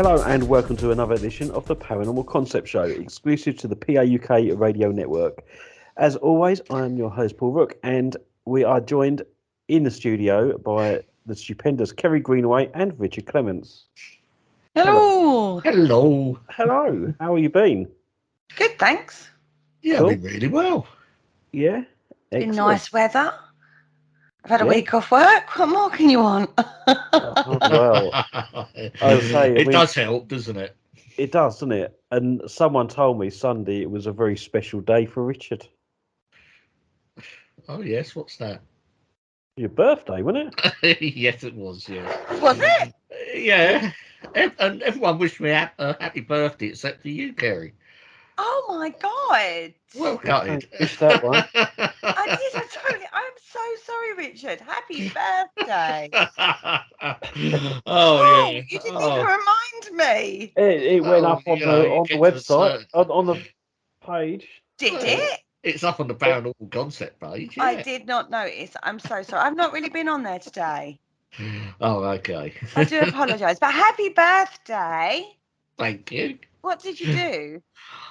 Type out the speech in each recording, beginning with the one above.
Hello and welcome to another edition of the Paranormal Concept Show, exclusive to the PAUK radio network. As always, I am your host Paul Rook, and we are joined in the studio by the stupendous Kerry Greenaway and Richard Clements. Hello. Hello. Hello, how have you been? Good, thanks. Yeah, Cool. I've been really well. Yeah, Been excellent. nice weather. I've had a Yeah. week off work. What more can you want? Well, I would say, it does help, doesn't it? It does, doesn't it? And someone told me Sunday it was a very special day for Richard. Oh, yes, what's that? Your birthday, wasn't it? Yes, it was, yeah. Was it? Yeah. And everyone wished me a happy birthday except for you, Kerry. Oh my God. Well gutted. Missed that one. I'm so sorry, Richard. Happy birthday. Oh, yeah. You didn't even remind me. It went up on the website, on the page. Did it? It's up on the Paranormal Concept page. Yeah. I did not notice. I'm so sorry. I've not really been on there today. Oh, okay. I do apologise. But happy birthday. Thank you. What did you do?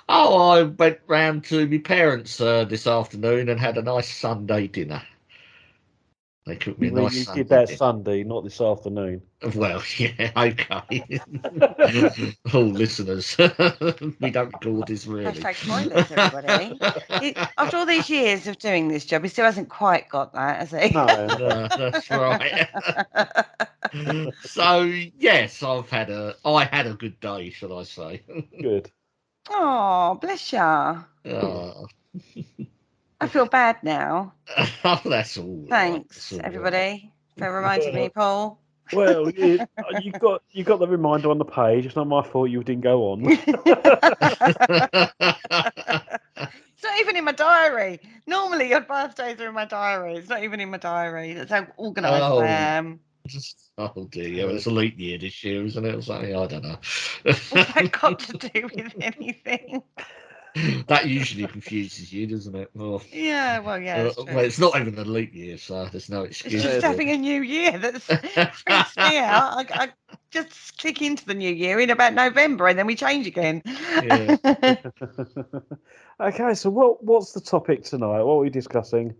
Oh, I went round to my parents this afternoon and had a nice Sunday dinner. They cooked me a nice You Sunday did that dinner. Sunday, not this afternoon. Well, yeah, okay. All listeners, we don't record this really. Hashtag spoilers, everybody. After all these years of doing this job, he still hasn't quite got that, has he? No. That's right. So yes, I had a good day, shall I say? Good. Oh, bless ya. Oh. I feel bad now. Oh, that's all right. Thanks, That's all everybody, for reminding me, Paul. Well, you got the reminder on the page. It's not my fault you didn't go on. It's not even in my diary. Normally, your birthdays are in my diary. It's not even in my diary. That's how organised I am. Oh dear, yeah, well, it's a leap year this year, isn't it? Or something? I don't know. What's that got to do with anything? That usually confuses you, doesn't it? Well, yeah, well, yeah. That's true. Well, it's not even a leap year, so there's no excuse. It's just having a new year that freaks me out. I just click into the new year in about November and then we change again. Yeah. Okay, so what's the topic tonight? What are we discussing?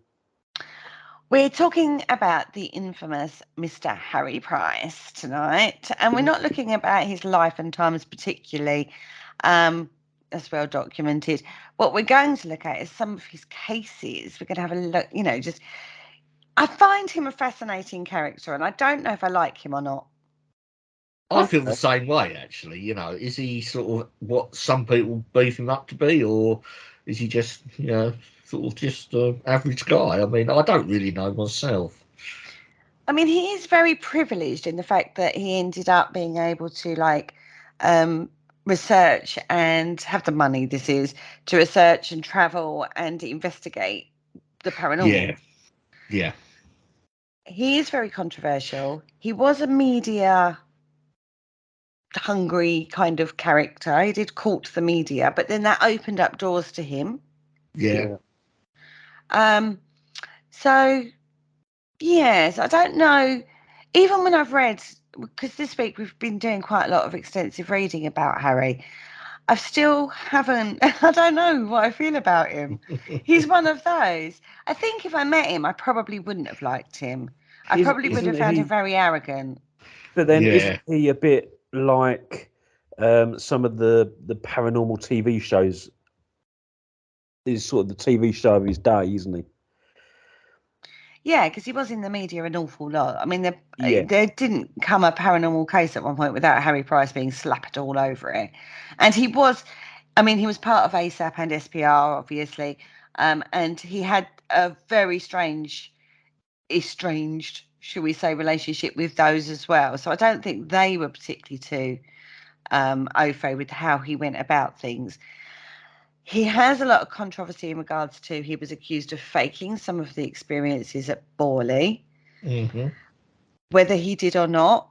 We're talking about the infamous Mr. Harry Price tonight, and we're not looking about his life and times particularly. That's well documented. What we're going to look at is some of his cases. We're going to have a look, I find him a fascinating character, and I don't know if I like him or not. I feel the same way, actually. Is he sort of what some people beef him up to be, or is he just, sort of just an average guy? I mean, I don't really know myself. I mean, he is very privileged in the fact that he ended up being able to, research and have the money, to research and travel and investigate the paranormal. Yeah. He is very controversial. He was a media hungry kind of character. He did court the media, but then that opened up doors to him. Yeah. So yes, I don't know. Even when I've read, because this week we've been doing quite a lot of extensive reading about Harry, I still haven't. I don't know what I feel about him. He's one of those. I think if I met him, I probably wouldn't have liked him. I probably would have found him very arrogant. But then isn't he a bit like some of the paranormal TV shows? Is sort of the TV show of his day, isn't he? Yeah, because he was in the media an awful lot. I mean, there didn't come a paranormal case at one point without Harry Price being slapped all over it. And he was part of ASAP and SPR, obviously. And he had a very estranged, shall we say, relationship with those as well. So I don't think they were particularly too au fait with how he went about things. He has a lot of controversy in regards to he was accused of faking some of the experiences at Borley. Mm-hmm. Whether he did or not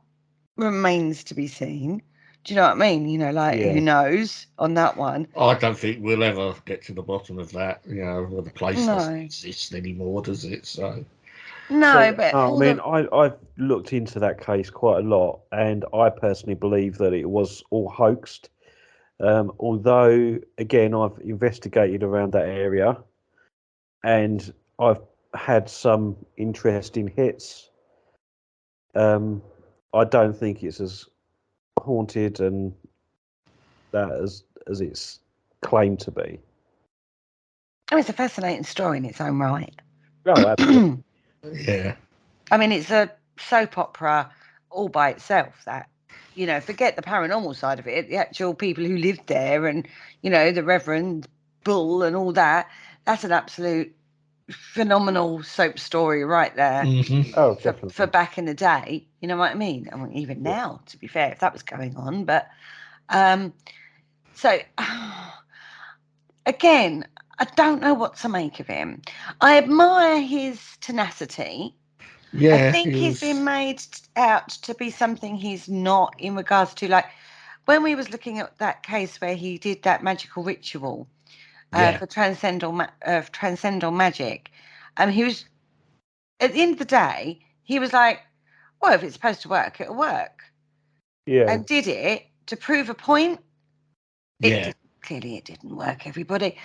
remains to be seen. Do you know what I mean? Who knows on that one? I don't think we'll ever get to the bottom of that. The place doesn't exist anymore, does it? So No, but I all mean, the I've looked into that case quite a lot, and I personally believe that it was all hoaxed. Although, again, I've investigated around that area, and I've had some interesting hits. I don't think it's as haunted and that as it's claimed to be. I mean, it's a fascinating story in its own right. Oh, absolutely. Yeah. I mean, it's a soap opera all by itself. That, you know, forget the paranormal side of it, the actual people who lived there, and you know, the Reverend Bull and all that. That's an absolute phenomenal soap story right there. Mhm. Oh, For definitely. back in the day, you know what I mean? I mean, even Yeah. now, to be fair, if that was going on, but so again, I don't know what to make of him. I admire his tenacity. I Yeah, think he he's been was. made out to be something he's not in regards to, like when we was looking at that case where he did that magical ritual Yeah. for transcendental magic. He was, at the end of the day, he was like, well, if it's supposed to work, it'll work, Yeah. and did it to prove a point. It Yeah. clearly it didn't work, everybody.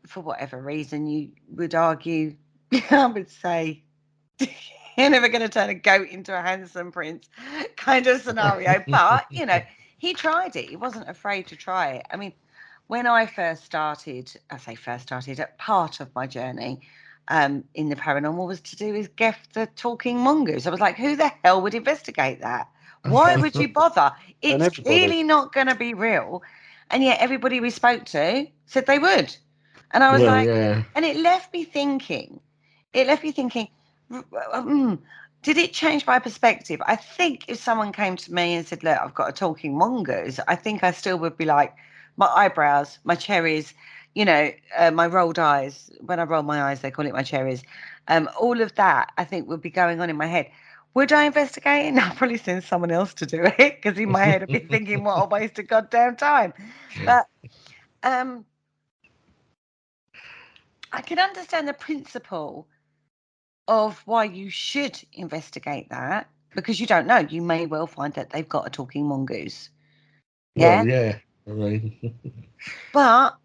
For whatever reason you would argue, I would say you're never going to turn a goat into a handsome prince kind of scenario. But, you know, he tried it. He wasn't afraid to try it. I mean, when I first started, part of my journey in the paranormal was to do with Geff the talking mongoose. I was like, who the hell would investigate that? Why would you bother? And It's everybody. clearly not going to be real. And yet everybody we spoke to said they would. And I was Well, like, yeah. and it left me thinking, did it change my perspective? I think if someone came to me and said, look, I've got a talking mongoose, I think I still would be like, my eyebrows, my cherries, you know, my rolled eyes. When I roll my eyes, they call it my cherries. All of that, I think, would be going on in my head. Would I investigate it? No, I'd probably send someone else to do it, because in my head I'd be thinking, what a waste of goddamn time. But I can understand the principle of why you should investigate that, because you don't know. You may well find that they've got a talking mongoose. Yeah. Well, yeah. I mean, But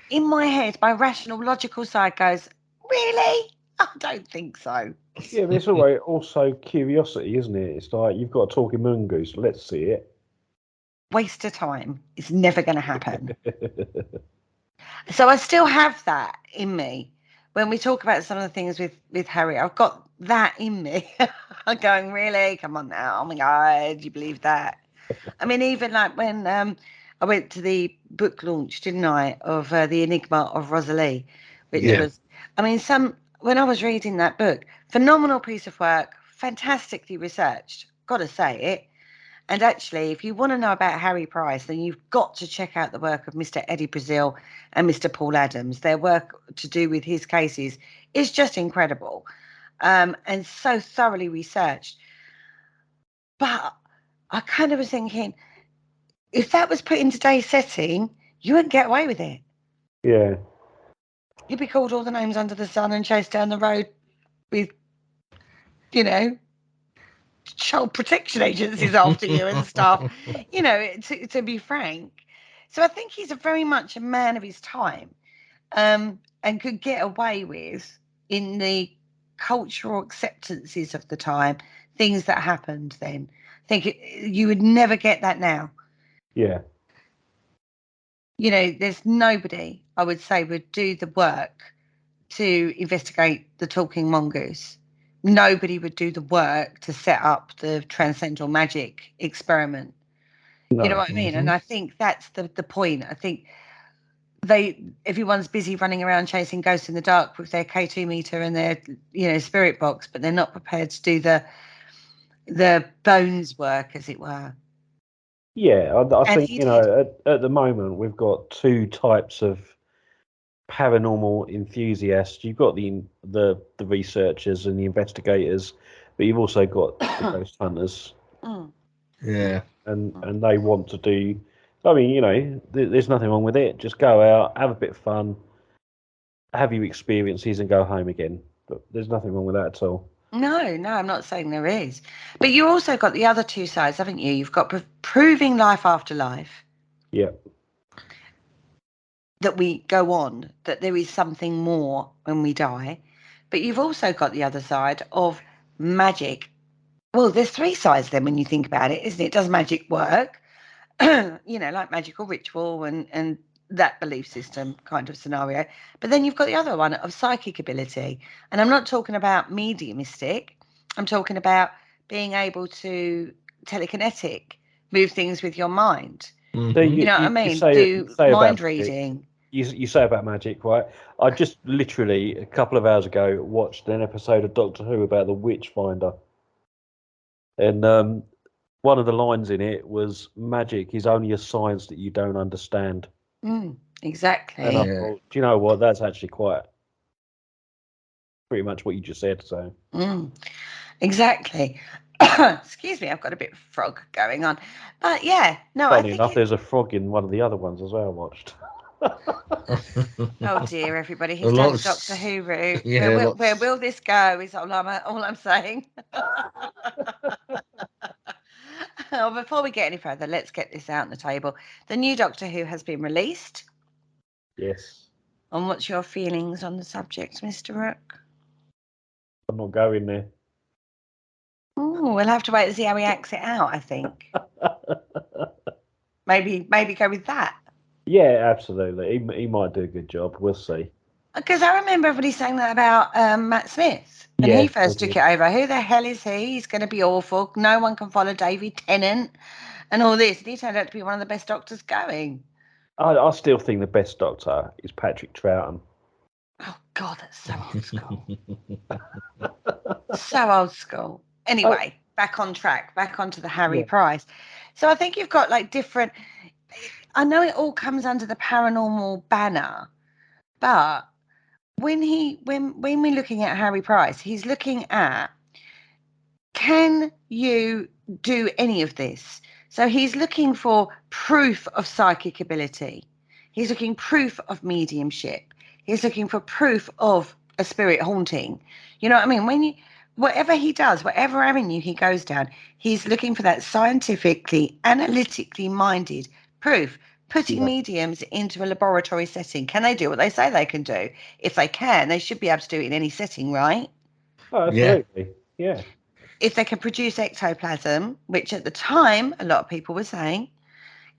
in my head, my rational, logical side goes, really? I don't think so. Yeah, but it's always also curiosity, isn't it? It's like you've got a talking mongoose. Let's see it. Waste of time. It's never going to happen. So I still have that in me. When we talk about some of the things with Harry, I've got that in me. I'm going, really? Come on now. Oh my God, do you believe that? I mean, even like when I went to the book launch, didn't I, of The Enigma of Rosalie, which yeah. was, I mean, when I was reading that book, phenomenal piece of work, fantastically researched, got to say it. And actually, if you want to know about Harry Price, then you've got to check out the work of Mr. Eddie Brazil and Mr. Paul Adams. Their work to do with his cases is just incredible, and so thoroughly researched. But I kind of was thinking, if that was put in today's setting, you wouldn't get away with it. Yeah. You'd be called all the names under the sun and chased down the road with, you know, child protection agencies after you and stuff, you know, to be frank. So I think he's very much a man of his time, and could get away with, in the cultural acceptances of the time, things that happened then. I think you would never get that now. Yeah. You know, there's nobody, I would say, would do the work to investigate the talking mongoose. Nobody would do the work to set up the transcendental magic experiment. You know No. what I mean? And I think that's the point. I think everyone's busy running around chasing ghosts in the dark with their K2 meter and their, you know, spirit box, but they're not prepared to do the bones work, as it were. Yeah, I And think, he you did. know, at the moment we've got two types of paranormal enthusiasts. You've got the researchers and the investigators, but you've also got the ghost hunters, Mm. Yeah. and they want to do. I mean, you know, there's nothing wrong with it. Just go out, have a bit of fun, have your experiences, and go home again. But there's nothing wrong with that at all. No, I'm not saying there is. But you also got the other two sides, haven't you? You've got proving life after life. Yeah. That we go on, that there is something more when we die. But you've also got the other side of magic. Well, there's three sides then when you think about it, isn't it? Does magic work? Like magical ritual and that belief system kind of scenario. But then you've got the other one of psychic ability. And I'm not talking about mediumistic. I'm talking about being able to telekinetic, move things with your mind. So You know what I mean? Do mind reading. You say about magic, right? I just literally a couple of hours ago watched an episode of Doctor Who about the witch finder. And one of the lines in it was magic is only a science that you don't understand. Exactly. And I thought, do you know what? That's actually pretty much what you just said. So exactly. Excuse me, I've got a bit of frog going on. But yeah, no, funny enough, there's a frog in one of the other ones as well I watched. Oh dear, everybody, he's down the Doctor Who route. Yeah, where will this go is all I'm saying. Before we get any further, let's get this out on the table. The new Doctor Who has been released. Yes. And what's your feelings on the subject, Mr. Rook? I'm not going there. We'll have to wait and see how he acts it out, I think. maybe go with that. Yeah, absolutely. He might do a good job. We'll see. Because I remember everybody saying that about Matt Smith. And he first took it over. Who the hell is he? He's going to be awful. No one can follow David Tennant and all this. And he turned out to be one of the best doctors going. I still think the best Doctor is Patrick Troughton. Oh, God, that's so old school. So old school. Anyway, back on track. Back onto the Harry Price. So I think you've got like different... I know it all comes under the paranormal banner, but when we're looking at Harry Price, he's looking at, can you do any of this? So he's looking for proof of psychic ability. He's looking proof of mediumship. He's looking for proof of a spirit haunting. You know what I mean? Whatever he does, whatever avenue he goes down, he's looking for that scientifically, analytically minded proof. Putting mediums into a laboratory setting. Can they do what they say they can do? If they can, they should be able to do it in any setting, right? Oh, absolutely. Yeah. If they can produce ectoplasm, which at the time a lot of people were saying,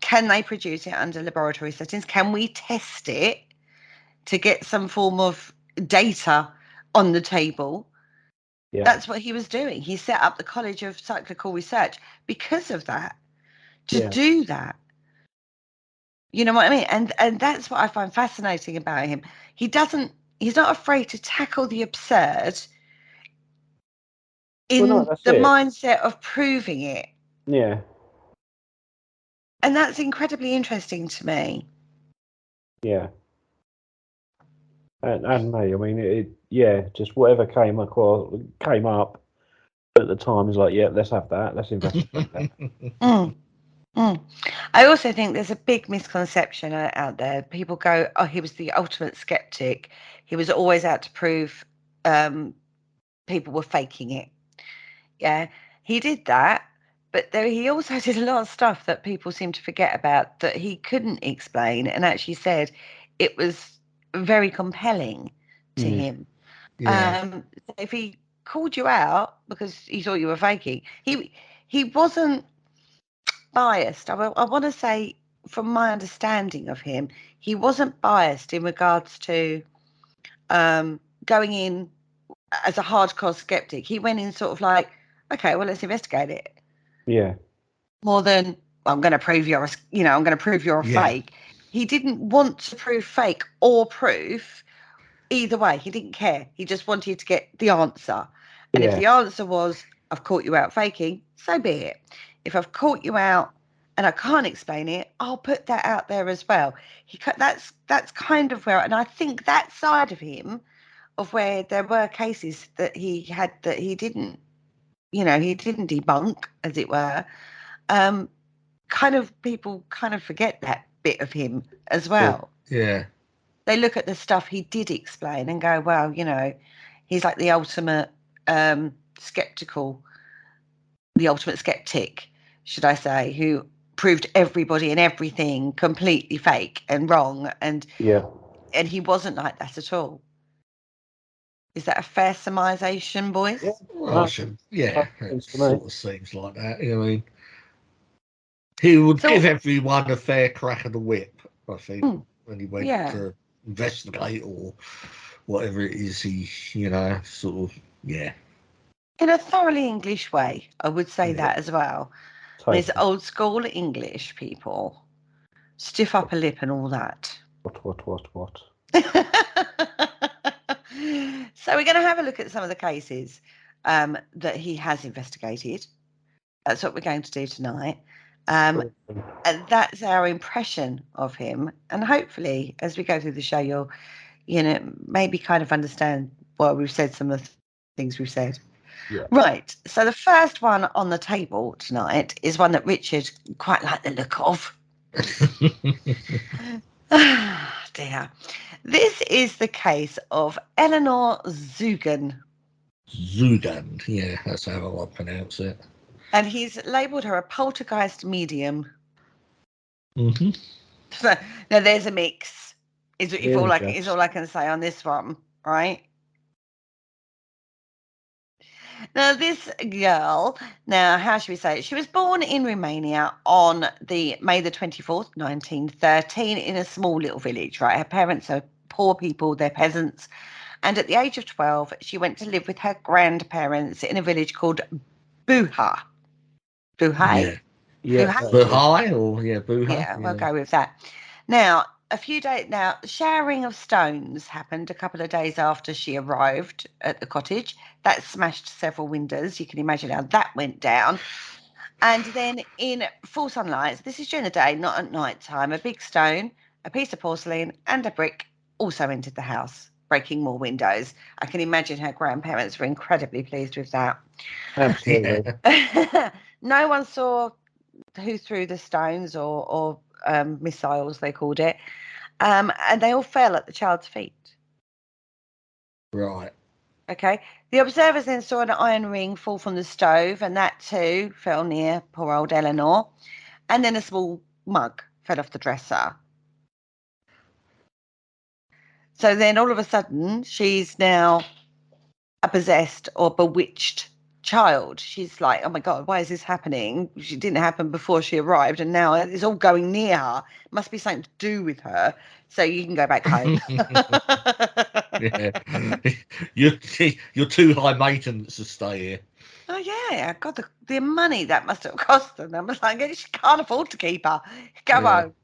can they produce it under laboratory settings? Can we test it to get some form of data on the table? Yeah. That's what he was doing. He set up the College of Cyclical Research because of that, to do that. You know what I mean? And that's what I find fascinating about him. He's not afraid to tackle the absurd in the mindset of proving it. Yeah. And that's incredibly interesting to me. Yeah. And me, I mean, just whatever came up at the time is like, let's have that. Let's investigate that. I also think there's a big misconception out there. People go, oh, he was the ultimate skeptic. He was always out to prove people were faking it. Yeah, he did that. But he also did a lot of stuff that people seem to forget about that he couldn't explain, and actually said it was very compelling to him. Yeah. If he called you out because he thought you were faking, he wasn't biased. I want to say, from my understanding of him, he wasn't biased in regards to going in as a hardcore skeptic. He went in sort of like, okay, well, let's investigate it. Yeah. More than, well, I'm going to prove you're a fake. He didn't want to prove fake or proof. Either way, he didn't care. He just wanted to get the answer. And if the answer was, I've caught you out faking, so be it. If I've caught you out and I can't explain it, I'll put that out there as well. That's kind of where, and I think that side of him, of where there were cases that he had that he didn't debunk, as it were. People kind of forget that bit of him as well. Yeah. They look at the stuff he did explain and go, well, he's like the ultimate skeptical, the ultimate skeptic, should I say, who proved everybody and everything completely fake and wrong, and he wasn't like that at all. Is that a fair surmisation, boys? Yeah. Well, it Seems to me. sort of seems like that. I mean, he would give everyone a fair crack of the whip, I think, when he went to investigate or whatever it is he, sort of, In a thoroughly English way, I would say that as well. Totally. These old school English people, stiff upper lip and all that. What? So we're going to have a look at some of the cases that he has investigated. That's what we're going to do tonight. And that's our impression of him. And hopefully, as we go through the show, you'll, maybe kind of understand why we've said some of the things we've said. Yeah. Right. So the first one on the table tonight is one that Richard quite liked the look of. Ah, dear. This is the case of Eleanor Zougan. Zougan, yeah, that's how I pronounce it. And he's labelled her a poltergeist medium. Mm-hmm. So, now there's a mix. Is all I can say on this one, right? Now, this girl, how should we say it? She was born in Romania on May the 24th, 1913, in a small little village, right? Her parents are poor people, they're peasants. And at the age of 12, she went to live with her grandparents in a village called Buha. Buhai? Yeah. Buhai or Buha? Yeah, we'll go with that. Now, the showering of stones happened a couple of days after she arrived at the cottage. That smashed several windows. You can imagine how that went down. And then in full sunlight, this is during the day, not at night time, a big stone, a piece of porcelain and a brick also entered the house, breaking more windows. I can imagine her grandparents were incredibly pleased with that. Absolutely. No one saw who threw the stones or missiles, they called it. And they all fell at the child's feet. Right. Okay. The observers then saw an iron ring fall from the stove, and that too fell near poor old Eleanor. And then a small mug fell off the dresser. So then all of a sudden, she's now a possessed or bewitched child. She's like, oh my God, why is this happening? It didn't happen before she arrived, and now it's all going near her. It must be something to do with her. So you can go back home. You're too high maintenance to stay here. Oh yeah, God, the money that must have cost them. I was like, she can't afford to keep her. Go home.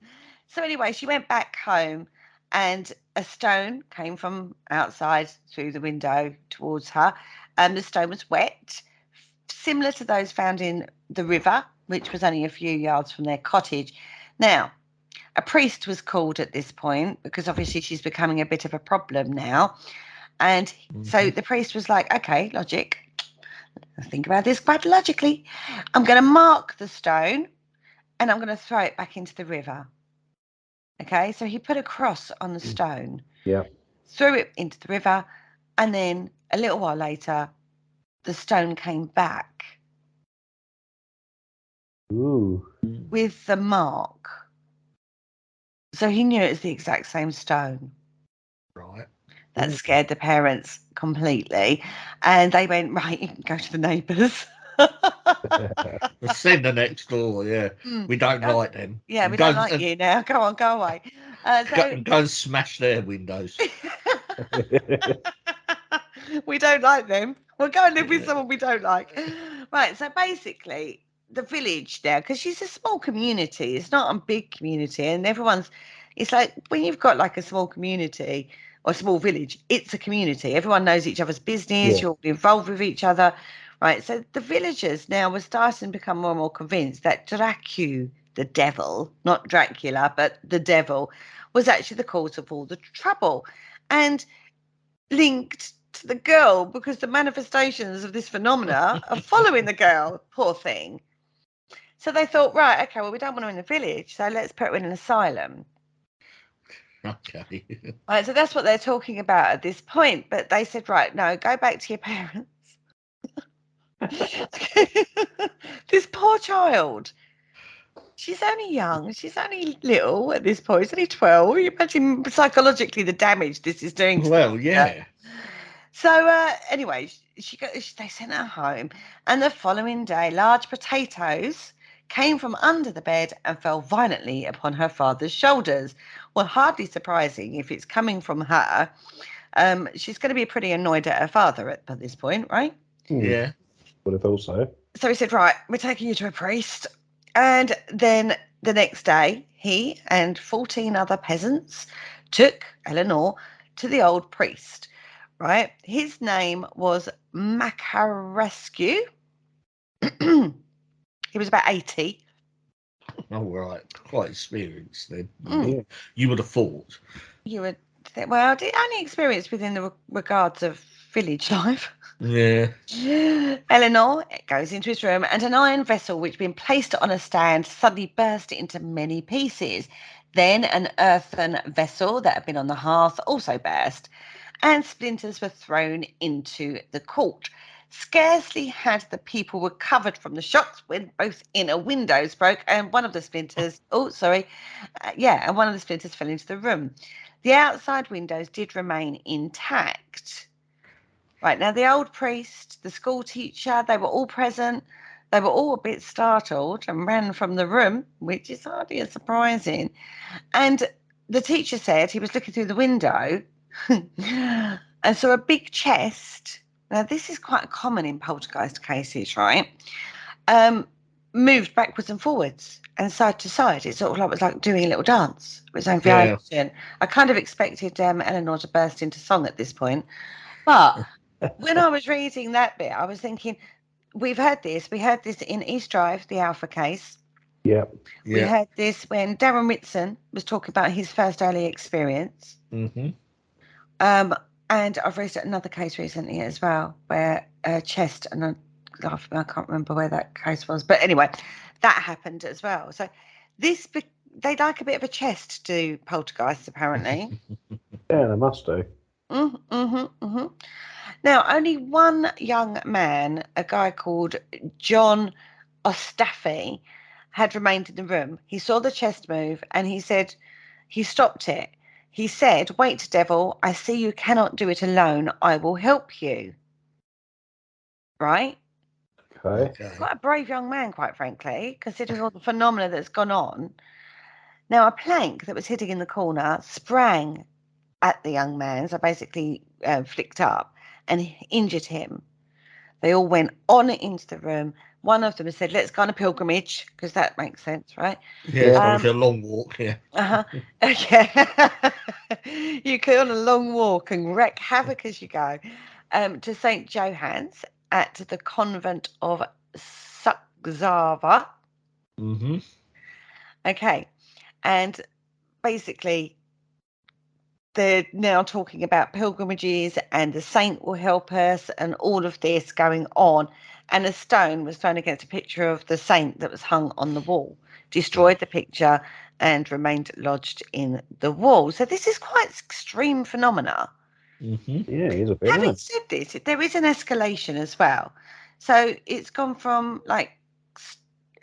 So anyway, she went back home, and a stone came from outside through the window towards her. And the stone was wet, similar to those found in the river, which was only a few yards from their cottage. Now, a priest was called at this point because obviously she's becoming a bit of a problem now. And so the priest was like, okay, logic. Think about this quite logically. I'm going to mark the stone and I'm going to throw it back into the river. Okay, so he put a cross on the stone, threw it into the river, and then a little while later, the stone came back. Ooh. With the mark. So he knew it was the exact same stone. Right. That scared the parents completely. And they went, right, you can go to the neighbours. Send the next door, We don't like them. Yeah, we don't like you now. Go on, go away. Go and smash their windows. We don't like them. We'll go and live with someone we don't like. Right, so basically, the village there, because she's a small community, it's not a big community, and it's like when you've got like a small community or a small village, it's a community. Everyone knows each other's business, you're all involved with each other. Right, so the villagers now were starting to become more and more convinced that the devil, not Dracula, but the devil, was actually the cause of all the trouble, and linked to the girl because the manifestations of this phenomena are following the girl, poor thing. So they thought, right, okay, well, we don't want her in the village, so let's put her in an asylum. Okay. Right, so that's what they're talking about at this point. But they said, right, no, go back to your parents. This poor child. She's only young. She's only little at this point. She's only 12. You imagine psychologically the damage this is doing to Well, her. yeah. So anyway, they sent her home, and the following day, large potatoes came from under the bed and fell violently upon her father's shoulders. Well, hardly surprising if it's coming from her. She's going to be pretty annoyed at her father at this point, right? Yeah. Would have thought so. So he said, right, we're taking you to a priest. And then the next day, he and 14 other peasants took Eleanor to the old priest, right? His name was Macarescu. He was about 80. Oh, right. Quite experienced then. Mm. Yeah. You would have thought. You would think, well, only experienced within the regards of village life. Yeah. Eleanor goes into his room, and an iron vessel which had been placed on a stand suddenly burst into many pieces. Then an earthen vessel that had been on the hearth also burst, and splinters were thrown into the court. Scarcely had the people recovered from the shocks when both inner windows broke, and one of the splinters, and one of the splinters fell into the room. The outside windows did remain intact. Right, now the old priest, the school teacher, they were all present. They were all a bit startled and ran from the room, which is hardly as surprising. And the teacher said he was looking through the window and saw a big chest. Now, this is quite common in poltergeist cases, right? Moved backwards and forwards and side to side. It sort of was like doing a little dance with its own variation. I kind of expected Eleanor to burst into song at this point. But when I was reading that bit, I was thinking, we heard this in East Drive, the Alpha case. Yeah. We heard this when Darren Whitson was talking about his first early experience. Mm-hmm. And I've read another case recently as well, where a chest, and I can't remember where that case was. But anyway, that happened as well. So they like a bit of a chest to poltergeists, apparently. Yeah, they must do. Now, only one young man, a guy called John Ostaffy, had remained in the room. He saw the chest move, and he said he stopped it. He said, "Wait, devil, I see you cannot do it alone. I will help you." Right? Okay. Quite a brave young man, quite frankly, considering all the phenomena that's gone on. Now, a plank that was hidden in the corner sprang at the young man, so basically flicked up and injured him. They all went on into the room. One of them said, "Let's go on a pilgrimage," because that makes sense, right? Yeah, it's a long walk, yeah. Yeah. You go on a long walk and wreak havoc as you go to St. John's at the convent of Suxava. Mm-hmm. Okay. And basically, they're now talking about pilgrimages and the saint will help us and all of this going on. And a stone was thrown against a picture of the saint that was hung on the wall, destroyed the picture and remained lodged in the wall. So this is quite extreme phenomena. Mm-hmm. Yeah, he's a bit. Having said this, there is an escalation as well. So it's gone from like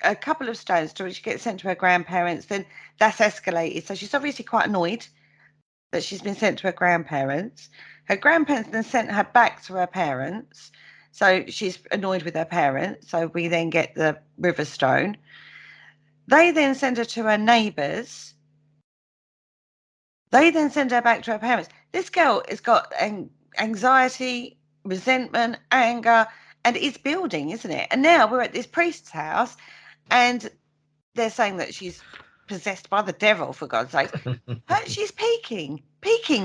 a couple of stones to which gets sent to her grandparents, then that's escalated. So she's obviously quite annoyed that she's been sent to her grandparents. Her grandparents then sent her back to her parents. So she's annoyed with her parents. So we then get the river stone. They then send her to her neighbours. They then send her back to her parents. This girl has got anxiety, resentment, anger, and it's building, isn't it? And now we're at this priest's house and they're saying that she's possessed by the devil, for God's sake. She's peaking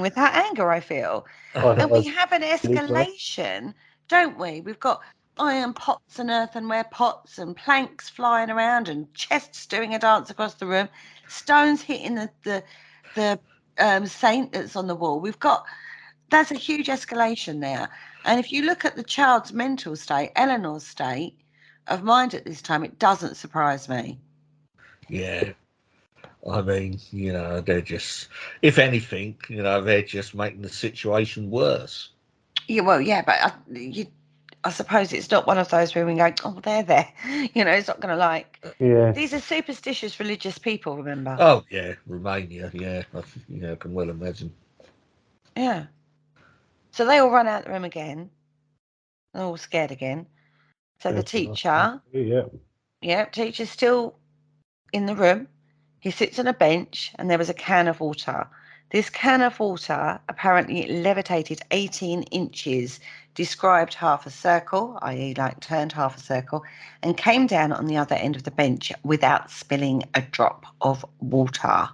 with her anger, I feel. And we have an escalation, don't we? We've got iron pots and earthenware pots and planks flying around and chests doing a dance across the room, stones hitting the saint that's on the wall. That's a huge escalation there. And if you look at the child's mental state, Eleanor's state of mind at this time, it doesn't surprise me. Yeah. I mean, they're just, if anything, they're just making the situation worse. Yeah, well, yeah, but I suppose it's not one of those where we go, oh, they're there. It's not going to like. Yeah. These are superstitious religious people, remember? Oh, yeah, Romania, yeah. I can well imagine. Yeah. So they all run out the room again. They're all scared again. So the teacher, teacher's still in the room. He sits on a bench and there was a can of water. This can of water apparently levitated 18 inches, described half a circle, i.e. like turned half a circle, and came down on the other end of the bench without spilling a drop of water.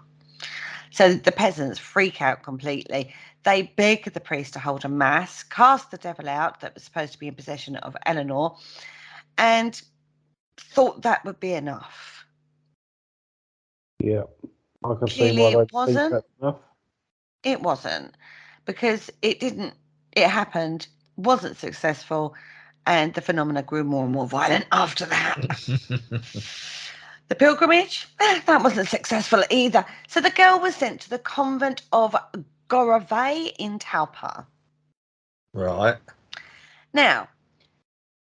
So the peasants freak out completely. They beg the priest to hold a mass, cast the devil out that was supposed to be in possession of Eleanor, and thought that would be enough. Yeah. I can see Clearly why it they wasn't. think that's enough. It wasn't, because it happened, wasn't successful, and the phenomena grew more and more violent after that. The pilgrimage, that wasn't successful either. So the girl was sent to the convent of Gorovay in Talpa. Right. Now,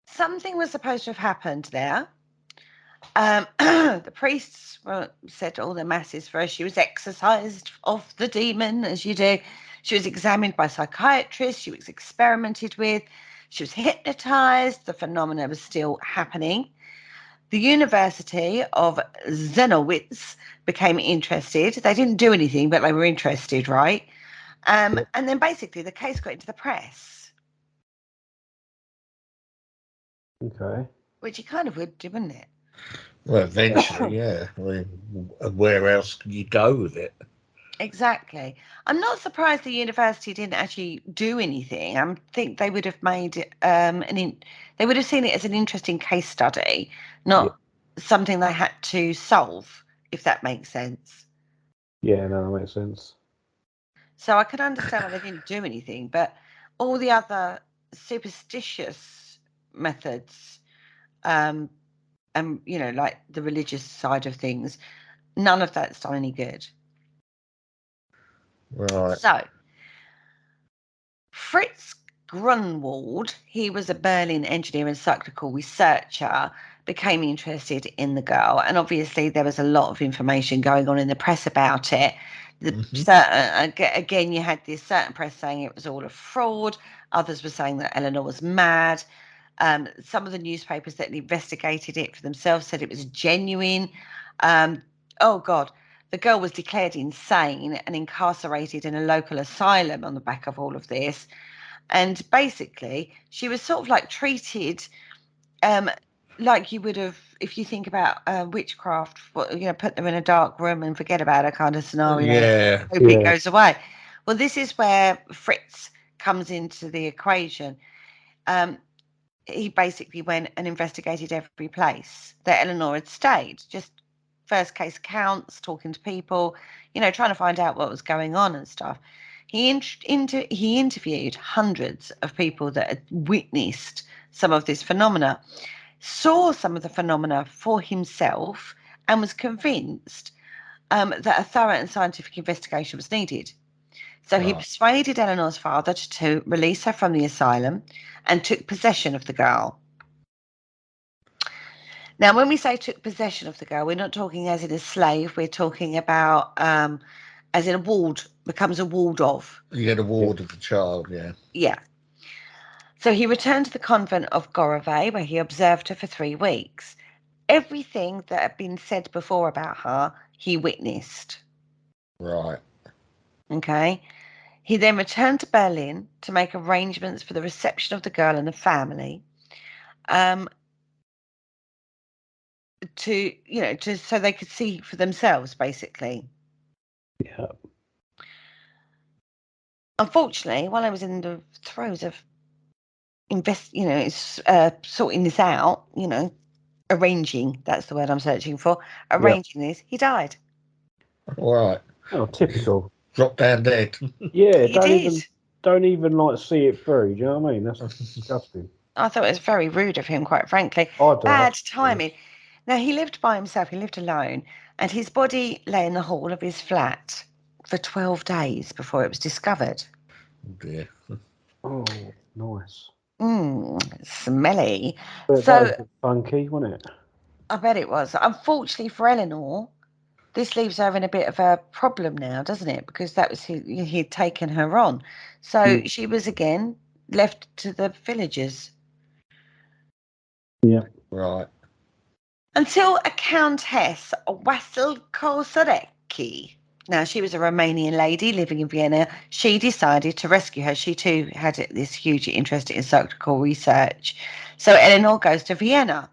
something was supposed to have happened there. The priests said all the masses for her. She was exorcised of the demon, as you do. She was examined by psychiatrists. She was experimented with. She was hypnotized. The phenomena was still happening. The University of Zenowitz became interested. They didn't do anything, but they were interested, right? And then basically the case got into the press. Okay. Which it kind of would, wouldn't it? Well, eventually, yeah. I mean, where else can you go with it? Exactly. I'm not surprised the university didn't actually do anything. I think they would have made it they would have seen it as an interesting case study, not something they had to solve, if that makes sense. Yeah, no, that makes sense. So I can understand why they didn't do anything, but all the other superstitious methods, and like the religious side of things, none of that's done any good. Right. So Fritz Grundwald, he was a Berlin engineer and psychical researcher, became interested in the girl. And obviously there was a lot of information going on in the press about it. Again, you had this certain press saying it was all a fraud. Others were saying that Eleanor was mad. Some of the newspapers that investigated it for themselves said it was genuine. Oh, God. The girl was declared insane and incarcerated in a local asylum on the back of all of this. And basically, she was sort of like treated like you would have, if you think about witchcraft, put them in a dark room and forget about her kind of scenario. Yeah. Hope it goes away. Well, this is where Fritz comes into the equation. He basically went and investigated every place that Eleanor had stayed, just first case accounts, talking to people, trying to find out what was going on and stuff. He interviewed hundreds of people that had witnessed some of this phenomena, saw some of the phenomena for himself, and was convinced that a thorough and scientific investigation was needed. So he persuaded Eleanor's father to release her from the asylum and took possession of the girl. Now, when we say took possession of the girl, we're not talking as in a slave. We're talking about as in a ward, becomes a ward of. You get a ward of the child, yeah. Yeah. So he returned to the convent of Gorovay, where he observed her for 3 weeks. Everything that had been said before about her, he witnessed. Right. Okay. He then returned to Berlin to make arrangements for the reception of the girl and the family. So they could see for themselves, basically. Yeah. Unfortunately, while I was in the throes of sorting this out, arranging, that's the word I'm searching for, arranging this, he died. All right. Oh, typical. Drop down dead. Yeah, He don't even like see it through. Do you know what I mean? That's disgusting. I thought it was very rude of him, quite frankly. I do, Bad absolutely. timing. Now, he lived by himself. He lived alone. And his body lay in the hall of his flat for 12 days before it was discovered. Oh, dear. Oh, nice. Smelly. But So that was funky, wasn't it? I bet it was. Unfortunately for Eleanor, this leaves her in a bit of a problem now, doesn't it? Because that was he'd taken her on. So she was again left to the villagers. Yeah. Right. Until a Countess Wasilko-Sadecki. Now, she was a Romanian lady living in Vienna. She decided to rescue her. She too had this huge interest in psychical research. So Eleanor goes to Vienna.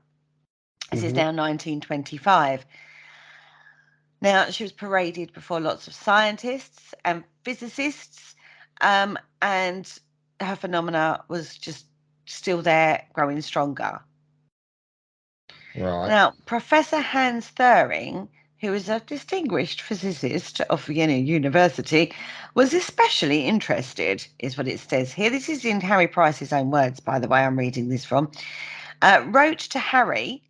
This is now 1925. Now, she was paraded before lots of scientists and physicists, and her phenomena was just still there, growing stronger. Right. Now, Professor Hans Thering, who is a distinguished physicist of Vienna University, was especially interested, is what it says here. This is in Harry Price's own words, by the way, I'm reading this from. Wrote to Harry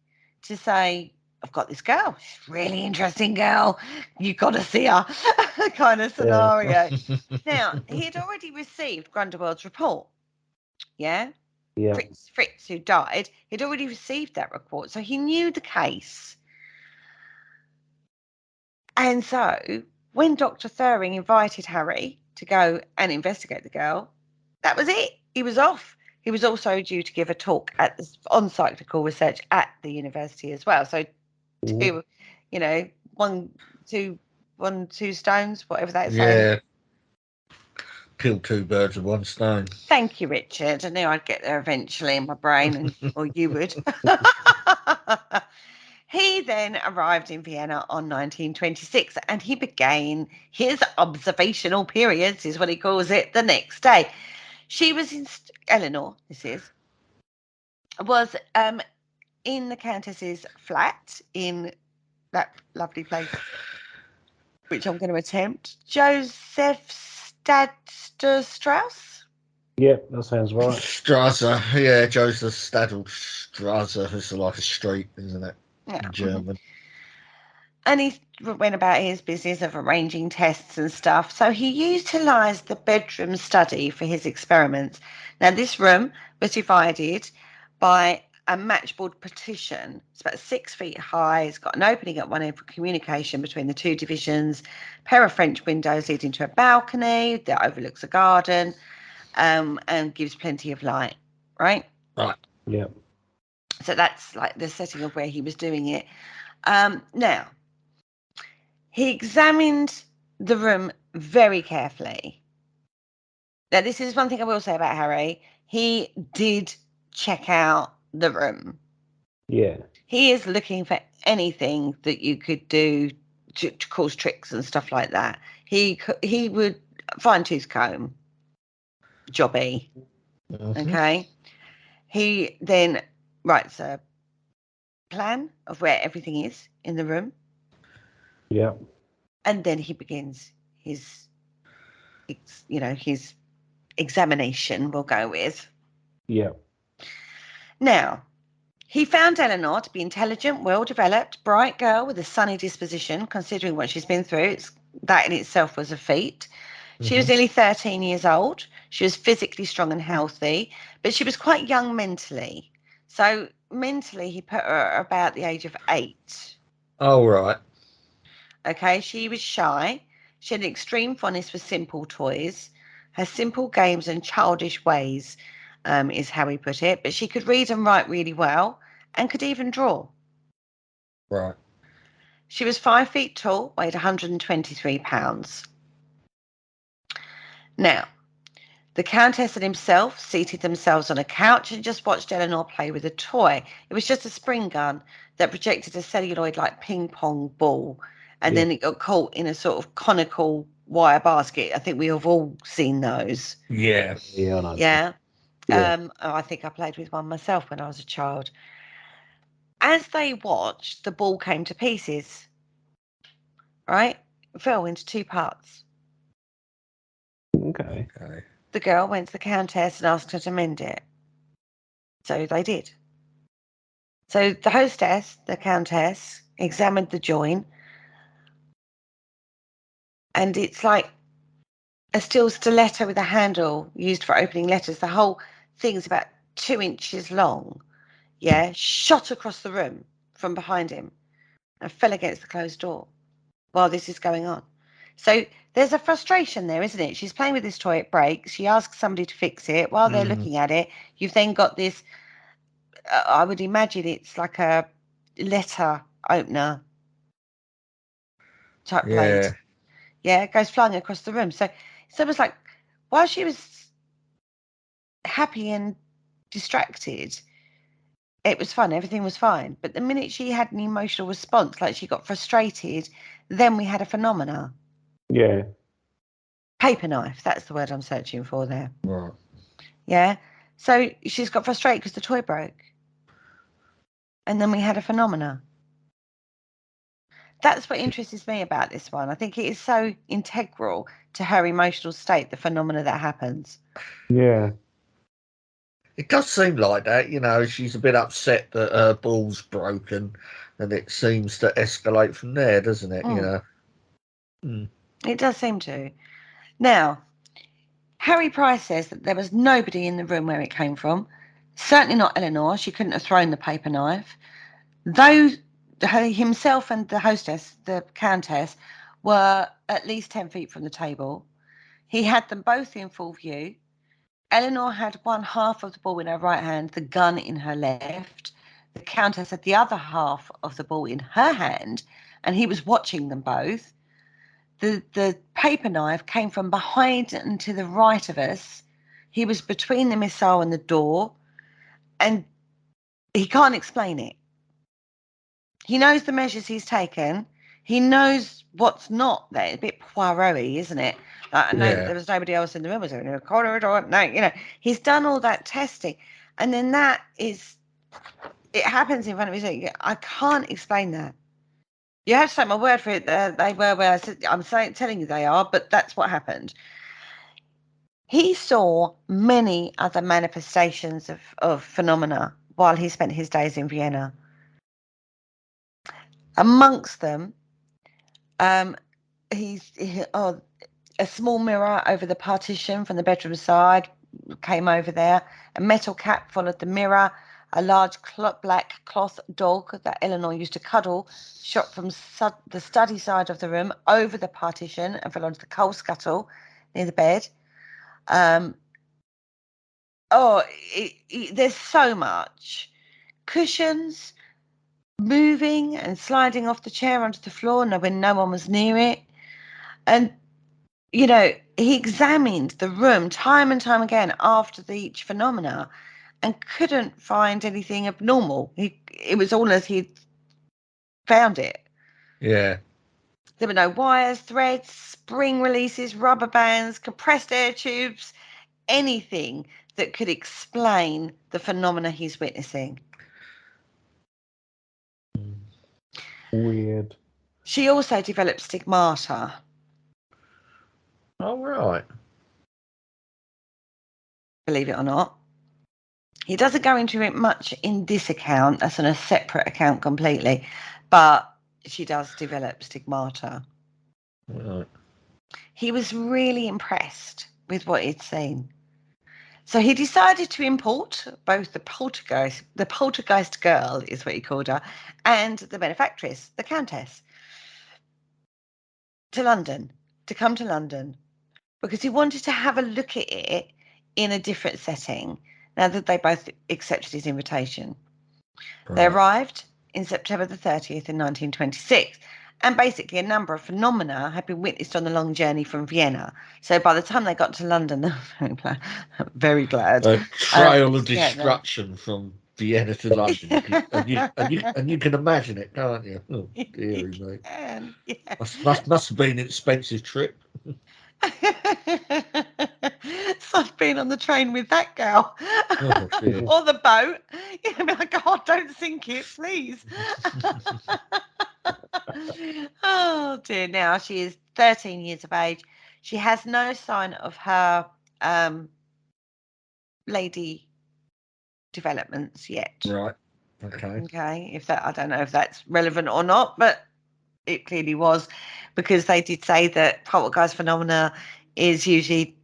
to say, I've got this girl, she's a really interesting girl, you've got to see her, kind of scenario. Now, he had already received Grundwald's report, yeah? Fritz, who died, he'd already received that report, so he knew the case. And so when Dr. Thering invited Harry to go and investigate the girl, that was it. He was off. He was also due to give a talk on psychical research at the university as well. So two, two stones, whatever that's saying. Yeah. Kill two birds with one stone. Thank you, Richard. I knew I'd get there eventually in my brain, or you would. He then arrived in Vienna on 1926, and he began his observational periods, is what he calls it, the next day. She was Eleanor, was in the Countess's flat in that lovely place, which I'm going to attempt. Joseph Strauss. Yep, that sounds right. Strasse, yeah, Joseph Strasse. It's like a street, isn't it? Yeah. In German. And he went about his business of arranging tests and stuff. So he utilised the bedroom study for his experiments. Now, this room was divided by a matchboard partition. It's about 6 feet high. It's got an opening at one end for communication between the two divisions, a pair of French windows leading to a balcony that overlooks a garden, and gives plenty of light, right? Right. Yeah. So that's like the setting of where he was doing it. Now, he examined the room very carefully. Now, this is one thing I will say about Harry. He did check out the room. Yeah. He is looking for anything that you could do to cause tricks and stuff like that. He would fine-tooth comb jobby. Okay. He then writes a plan of where everything is in the room. Yeah. And then he begins his examination, we'll go with. Yeah. Now, he found Eleanor to be intelligent, well-developed, bright girl with a sunny disposition, considering what she's been through. That in itself was a feat. She was nearly 13 years old. She was physically strong and healthy, but she was quite young mentally. So mentally, he put her at about the age of 8. Oh, right. Okay, she was shy. She had an extreme fondness for simple toys. Her simple games and childish ways is how he put it. But she could read and write really well and could even draw. Right. She was 5 feet tall, weighed 123 pounds. Now, the Countess and himself seated themselves on a couch and just watched Eleanor play with a toy. It was just a spring gun that projected a celluloid-like ping-pong ball, and then it got caught in a sort of conical wire basket. I think we have all seen those. Yeah. Yeah, I know. Yeah. Yeah. I think I played with one myself when I was a child. As they watched, the ball came to pieces, right? It fell into 2 parts. Okay. The girl went to the Countess and asked her to mend it. So they did. So the hostess, the Countess, examined the join, and it's like a steel stiletto with a handle used for opening letters. The whole thing's about 2 inches long, yeah, shot across the room from behind him and fell against the closed door while this is going on. So there's a frustration there, isn't it? She's playing with this toy, it breaks. She asks somebody to fix it. While they're looking at it, you've then got this, I would imagine it's like a letter opener type blade. Yeah, it goes flying across the room. So it's almost like while she was happy and distracted, it was fun. Everything was fine. But the minute she had an emotional response, like she got frustrated, then we had a phenomena. Yeah. Paper knife. That's the word I'm searching for there. Right. Yeah. So she's got frustrated because the toy broke. And then we had a phenomena. That's what interests me about this one. I think it is so integral to her emotional state, the phenomena that happens. Yeah. It does seem like that, you know, she's a bit upset that her ball's broken, and it seems to escalate from there, doesn't it? You know. It does seem to. Now, Harry Price says that there was nobody in the room where it came from. Certainly not Eleanor. She couldn't have thrown the paper knife. Though himself and the hostess, the Countess, were at least 10 feet from the table. He had them both in full view. Eleanor had one half of the ball in her right hand, the gun in her left. The Countess had the other half of the ball in her hand, and he was watching them both. The paper knife came from behind and to the right of us. He was between the missile and the door, and he can't explain it. He knows the measures he's taken. He knows what's not there. It's a bit Poirot-y, isn't it? I know that there was nobody else in the room. Was there in a corridor? No, you know, he's done all that testing. And then it happens in front of his. I can't explain that. You have to take my word for it. They were where I said, telling you they are, but that's what happened. He saw many other manifestations of phenomena while he spent his days in Vienna. Amongst them, a small mirror over the partition from the bedroom side came over there. A metal cap followed the mirror. A large black cloth dog that Eleanor used to cuddle shot from the study side of the room over the partition and fell onto the coal scuttle near the bed. There's so much. Cushions moving and sliding off the chair onto the floor when no one was near it. And, you know, he examined the room time and time again after each phenomena and couldn't find anything abnormal. It was all as he'd found it. Yeah. There were no wires, threads, spring releases, rubber bands, compressed air tubes, anything that could explain the phenomena he's witnessing. Weird. She also developed stigmata. Oh, right. Believe it or not. He doesn't go into it much in this account. That's on a separate account completely. But she does develop stigmata. Right. He was really impressed with what he'd seen. So he decided to import both the poltergeist girl is what he called her, and the benefactress, the Countess, to come to London, because he wanted to have a look at it in a different setting now that they both accepted his invitation. Right. They arrived in September the 30th in 1926. And basically, a number of phenomena had been witnessed on the long journey from Vienna. So by the time they got to London, they were very glad. A trail of destruction from Vienna to London. and you can imagine it, can't you? Oh, dearie me. Yeah. Must have been an expensive trip. So I've been on the train with that girl. Oh, dear. Or the boat. You'd be like, God, don't sink it, please. Oh dear. Now she is 13 years of age. She has no sign of her lady developments yet. Right. Okay. I don't know if that's relevant or not, but it clearly was, because they did say that poltergeist phenomena is usually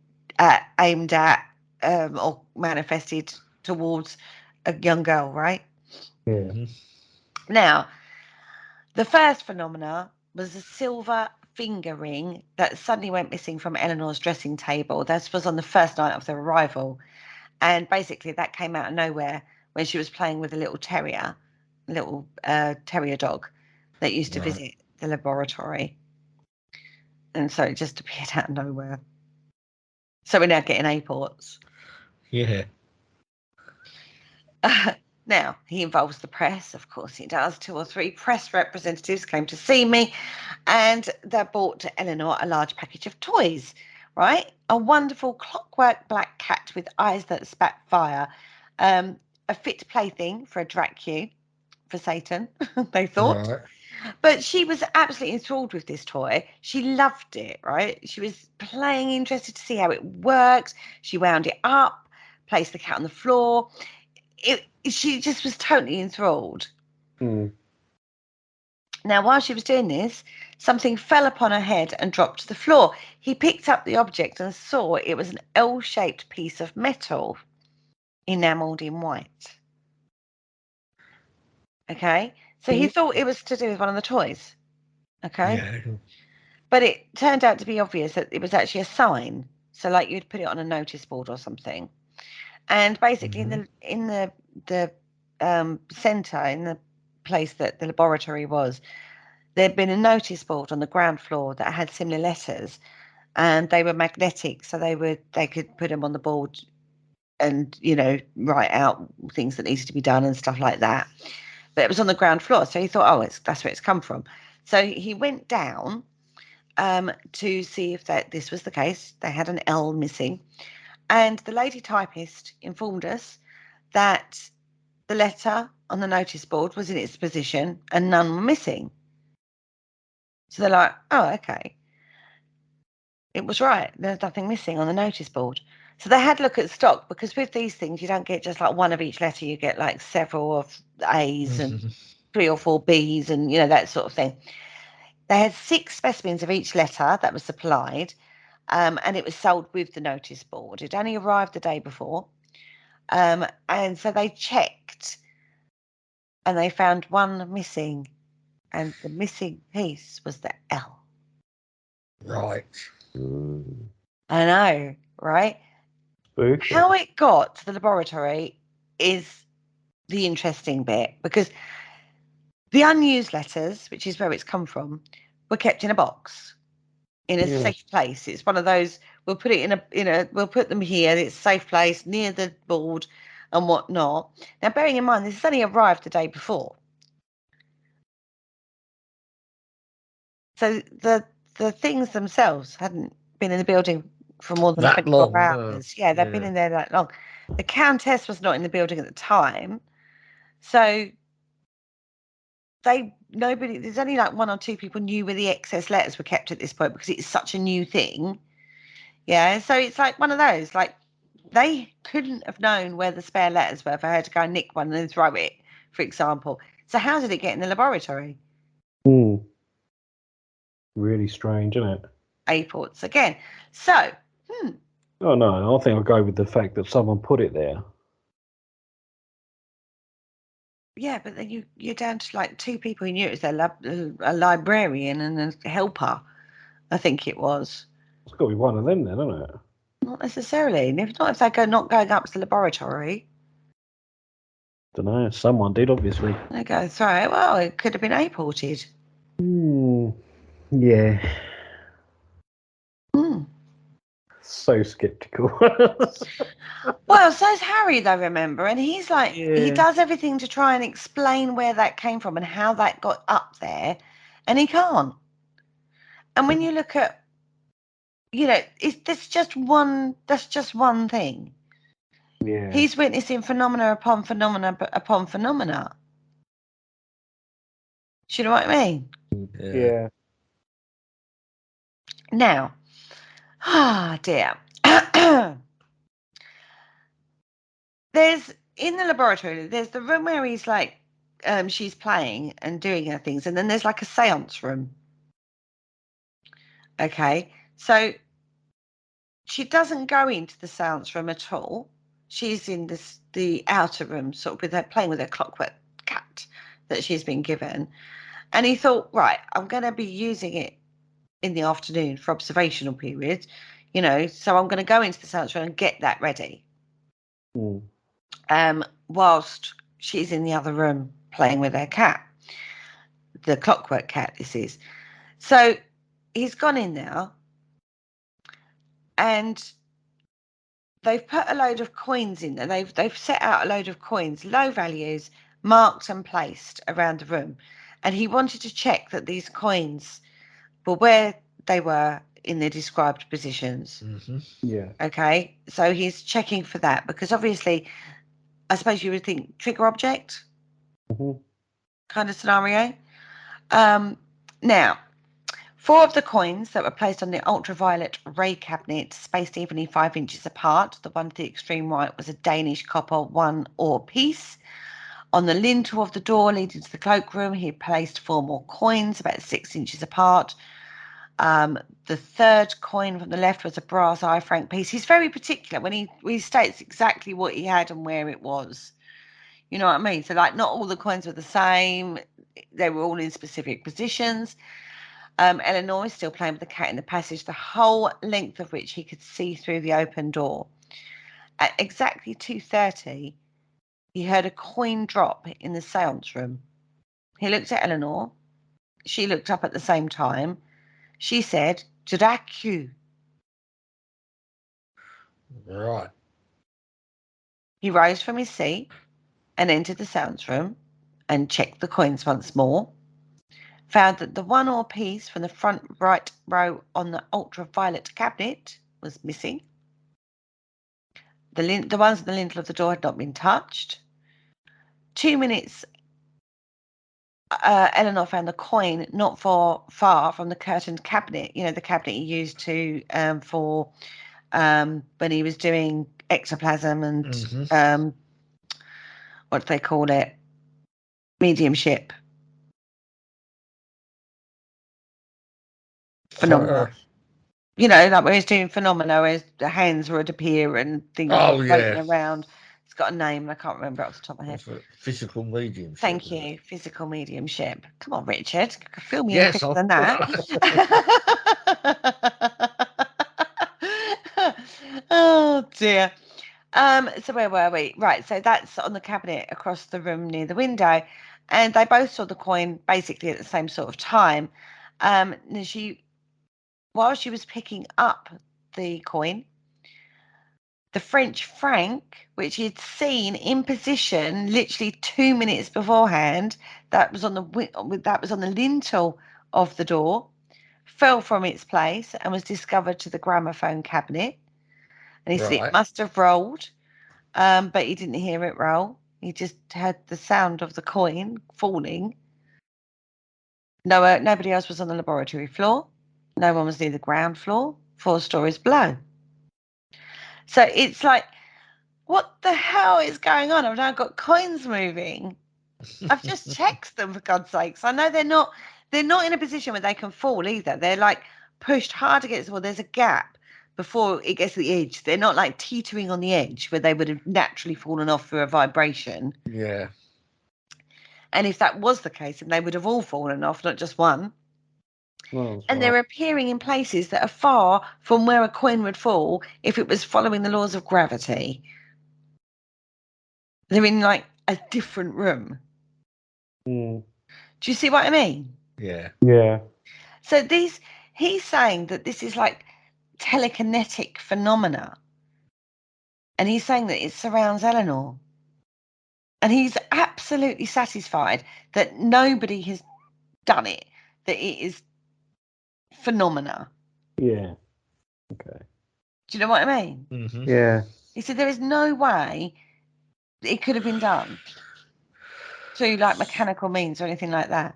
aimed at or manifested towards a young girl, right? Yeah. Now, the first phenomena was a silver finger ring that suddenly went missing from Eleanor's dressing table. This was on the first night of their arrival. And basically that came out of nowhere when she was playing with a little terrier dog that used to visit the laboratory. And so it just appeared out of nowhere. So we're now getting aports. Yeah. Now, he involves the press. Of course he does. 2 or 3 press representatives came to see me, and they brought to Eleanor a large package of toys, right? A wonderful clockwork black cat with eyes that spat fire, a fit plaything for a Dracula, for Satan, they thought. Right. But she was absolutely enthralled with this toy. She loved it, right? She was playing, interested to see how it works. She wound it up, placed the cat on the floor. She just was totally enthralled. Mm. Now, while she was doing this, something fell upon her head and dropped to the floor. He picked up the object and saw it was an L-shaped piece of metal enamelled in white. Okay? So he thought it was to do with one of the toys. Okay? Yeah. But it turned out to be obvious that it was actually a sign. So like you'd put it on a notice board or something. And basically in the centre, in the place that the laboratory was, there'd been a notice board on the ground floor that had similar letters, and they were magnetic, so they could put them on the board and, you know, write out things that needed to be done and stuff like that. But it was on the ground floor, so he thought, oh, that's where it's come from. So he went down to see if this was the case. They had an L missing, and the lady typist informed us that the letter on the notice board was in its position and none were missing. So they're like, oh, okay. It was right. There's nothing missing on the notice board. So they had a look at stock, because with these things, you don't get just like one of each letter. You get like several of A's and 3 or 4 B's and, you know, that sort of thing. They had 6 specimens of each letter that was supplied, and it was sold with the notice board. It only arrived the day before. And so they checked and they found one missing, and the missing piece was the L. Right. I know, right? Spooky. How it got to the laboratory is the interesting bit, because the unused letters, which is where it's come from, were kept in a box in a safe place. It's one of those, we'll put it we'll put them here, it's a safe place near the board and whatnot. Now, bearing in mind, this has only arrived the day before. So the things themselves hadn't been in the building for more than That 24 long, hours. Yeah, they've been in there that long. The Countess was not in the building at the time. So there's only like 1 or 2 people knew where the excess letters were kept at this point, because it's such a new thing. Yeah, so it's like one of those, like they couldn't have known where the spare letters were for her to go and nick one and then throw it, for example. So how did it get in the laboratory? Really strange, isn't it? Aports again. So, Oh no, I think I'll go with the fact that someone put it there. yeah, but then you're down to like 2 people who knew it was a librarian and a helper, I think it was. It's got to be one of them then, isn't it? Not necessarily. Not if they're not going up to the laboratory. Don't know. Someone did, obviously. They go, sorry, well, it could have been aported. Yeah. Hmm. So skeptical. Well, so's Harry, though, remember? And he's like, he does everything to try and explain where that came from and how that got up there, and he can't. And when you look at, you know, that's just one thing. Yeah. He's witnessing phenomena upon phenomena upon phenomena. Do you know what I mean? Yeah. Now, dear. There's, in the laboratory, there's the room where he's like, she's playing and doing her things, and then there's like a seance room. Okay, so she doesn't go into the seance room at all. she's in the outer room, sort of with her playing with her Clockwork Cat that she's been given. And he thought, right, I'm going to be using it in the afternoon for observational periods, so I'm going to go into the science room and get that ready. Whilst she's in the other room playing with her cat, the Clockwork Cat this is. So he's gone in now, and they've put a load of coins in there. They've set out a load of coins, low values, marked and placed around the room. And he wanted to check that these coins were where they were in their described positions. Mm-hmm. Yeah. Okay. So he's checking for that because obviously, I suppose you would think trigger object kind of scenario. Now, 4 of the coins that were placed on the ultraviolet ray cabinet, spaced evenly 5 inches apart. The one to the extreme right was a Danish copper 1-ore piece. On the lintel of the door leading to the cloakroom, he placed 4 more coins, about 6 inches apart. The third coin from the left was a brass I-franc piece. He's very particular when he states exactly what he had and where it was. You know what I mean? So, like, not all the coins were the same. They were all in specific positions. Eleanor is still playing with the cat in the passage, the whole length of which he could see through the open door. At exactly 2:30, he heard a coin drop in the seance room. He looked at Eleanor. She looked up at the same time. She said, "Dracu." Right. He rose from his seat and entered the seance room and checked the coins once more. Found that the 1-ore piece from the front right row on the ultraviolet cabinet was missing. The ones on the lintel of the door had not been touched. 2 minutes, Eleanor found the coin not far from the curtained cabinet. The cabinet he used for when he was doing ectoplasm and what do they call it? Mediumship. Phenomena. Like when he's doing phenomena, where the hands would appear and things floating around. It's got a name, and I can't remember it off the top of my head. Physical mediumship. Thank you. Physical mediumship. Come on, Richard. Fill me in quicker than that. Oh, dear. So where were we? Right, so that's on the cabinet across the room near the window. And they both saw the coin basically at the same sort of time. While she was picking up the coin, the French franc, which he'd seen in position literally 2 minutes beforehand, that was on the lintel of the door, fell from its place and was discovered to the gramophone cabinet. And he said it must have rolled, but he didn't hear it roll. He just heard the sound of the coin falling. Nobody else was on the laboratory floor. No one was near the ground floor, 4 stories below. So it's like, what the hell is going on? I've now got coins moving. I've just checked them, for God's sakes. I know they're not in a position where they can fall either. They're like pushed hard against the wall. There's a gap before it gets to the edge. They're not like teetering on the edge where they would have naturally fallen off through a vibration. Yeah. And if that was the case, then they would have all fallen off, not just one. And they're appearing in places that are far from where a coin would fall if it was following the laws of gravity. They're in like a different room. Do you see what I mean? Yeah. Yeah. So he's saying that this is like telekinetic phenomena. And he's saying that it surrounds Eleanor. And he's absolutely satisfied that nobody has done it, that it is phenomena. Yeah. Okay. Do you know what I mean? Mm-hmm. Yeah. He said there is no way it could have been done through like mechanical means or anything like that.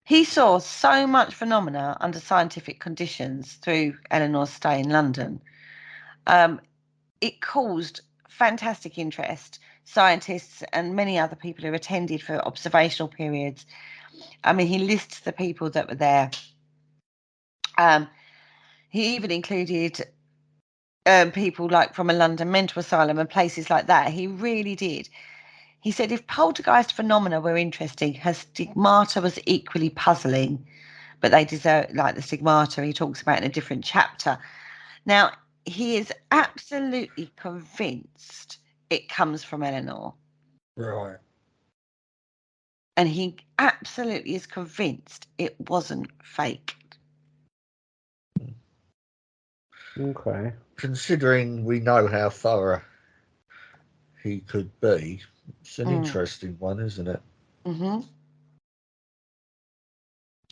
He saw so much phenomena under scientific conditions through Eleanor's stay in London. It caused fantastic interest. Scientists and many other people who attended for observational periods. I mean, he lists the people that were there. He even included people like from a London mental asylum and places like that. He really did. He said if poltergeist phenomena were interesting, her stigmata was equally puzzling, but they deserve, like the stigmata he talks about in a different chapter. Now, he is absolutely convinced it comes from Eleanor. Right. And he absolutely is convinced it wasn't fake. Okay. Considering we know how thorough he could be, it's an interesting one, isn't it? Mm-hmm.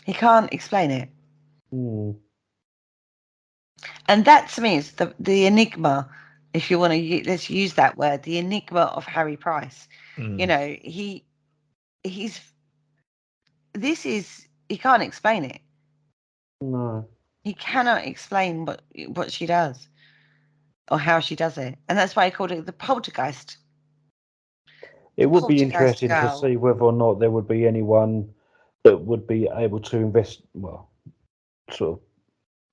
He can't explain it. Mm. And that to me is the enigma, if you want to, let's use that word, the enigma of Harry Price. You know, he can't explain it. No. He cannot explain what she does or how she does it. And that's why he called it the poltergeist. It would be Poltergeist interesting to girl. see whether or not there would be anyone that would be able to sort of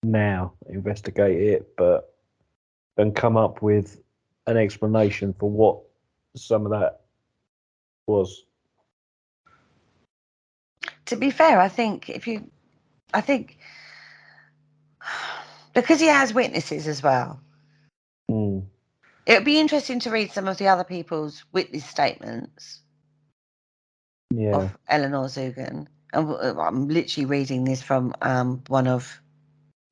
now investigate it, and come up with an explanation for what some of that was. To be fair, I think because he has witnesses as well, Mm. it would be interesting to read some of the other people's witness statements of Eleanor Zougan. And I'm literally reading this from one of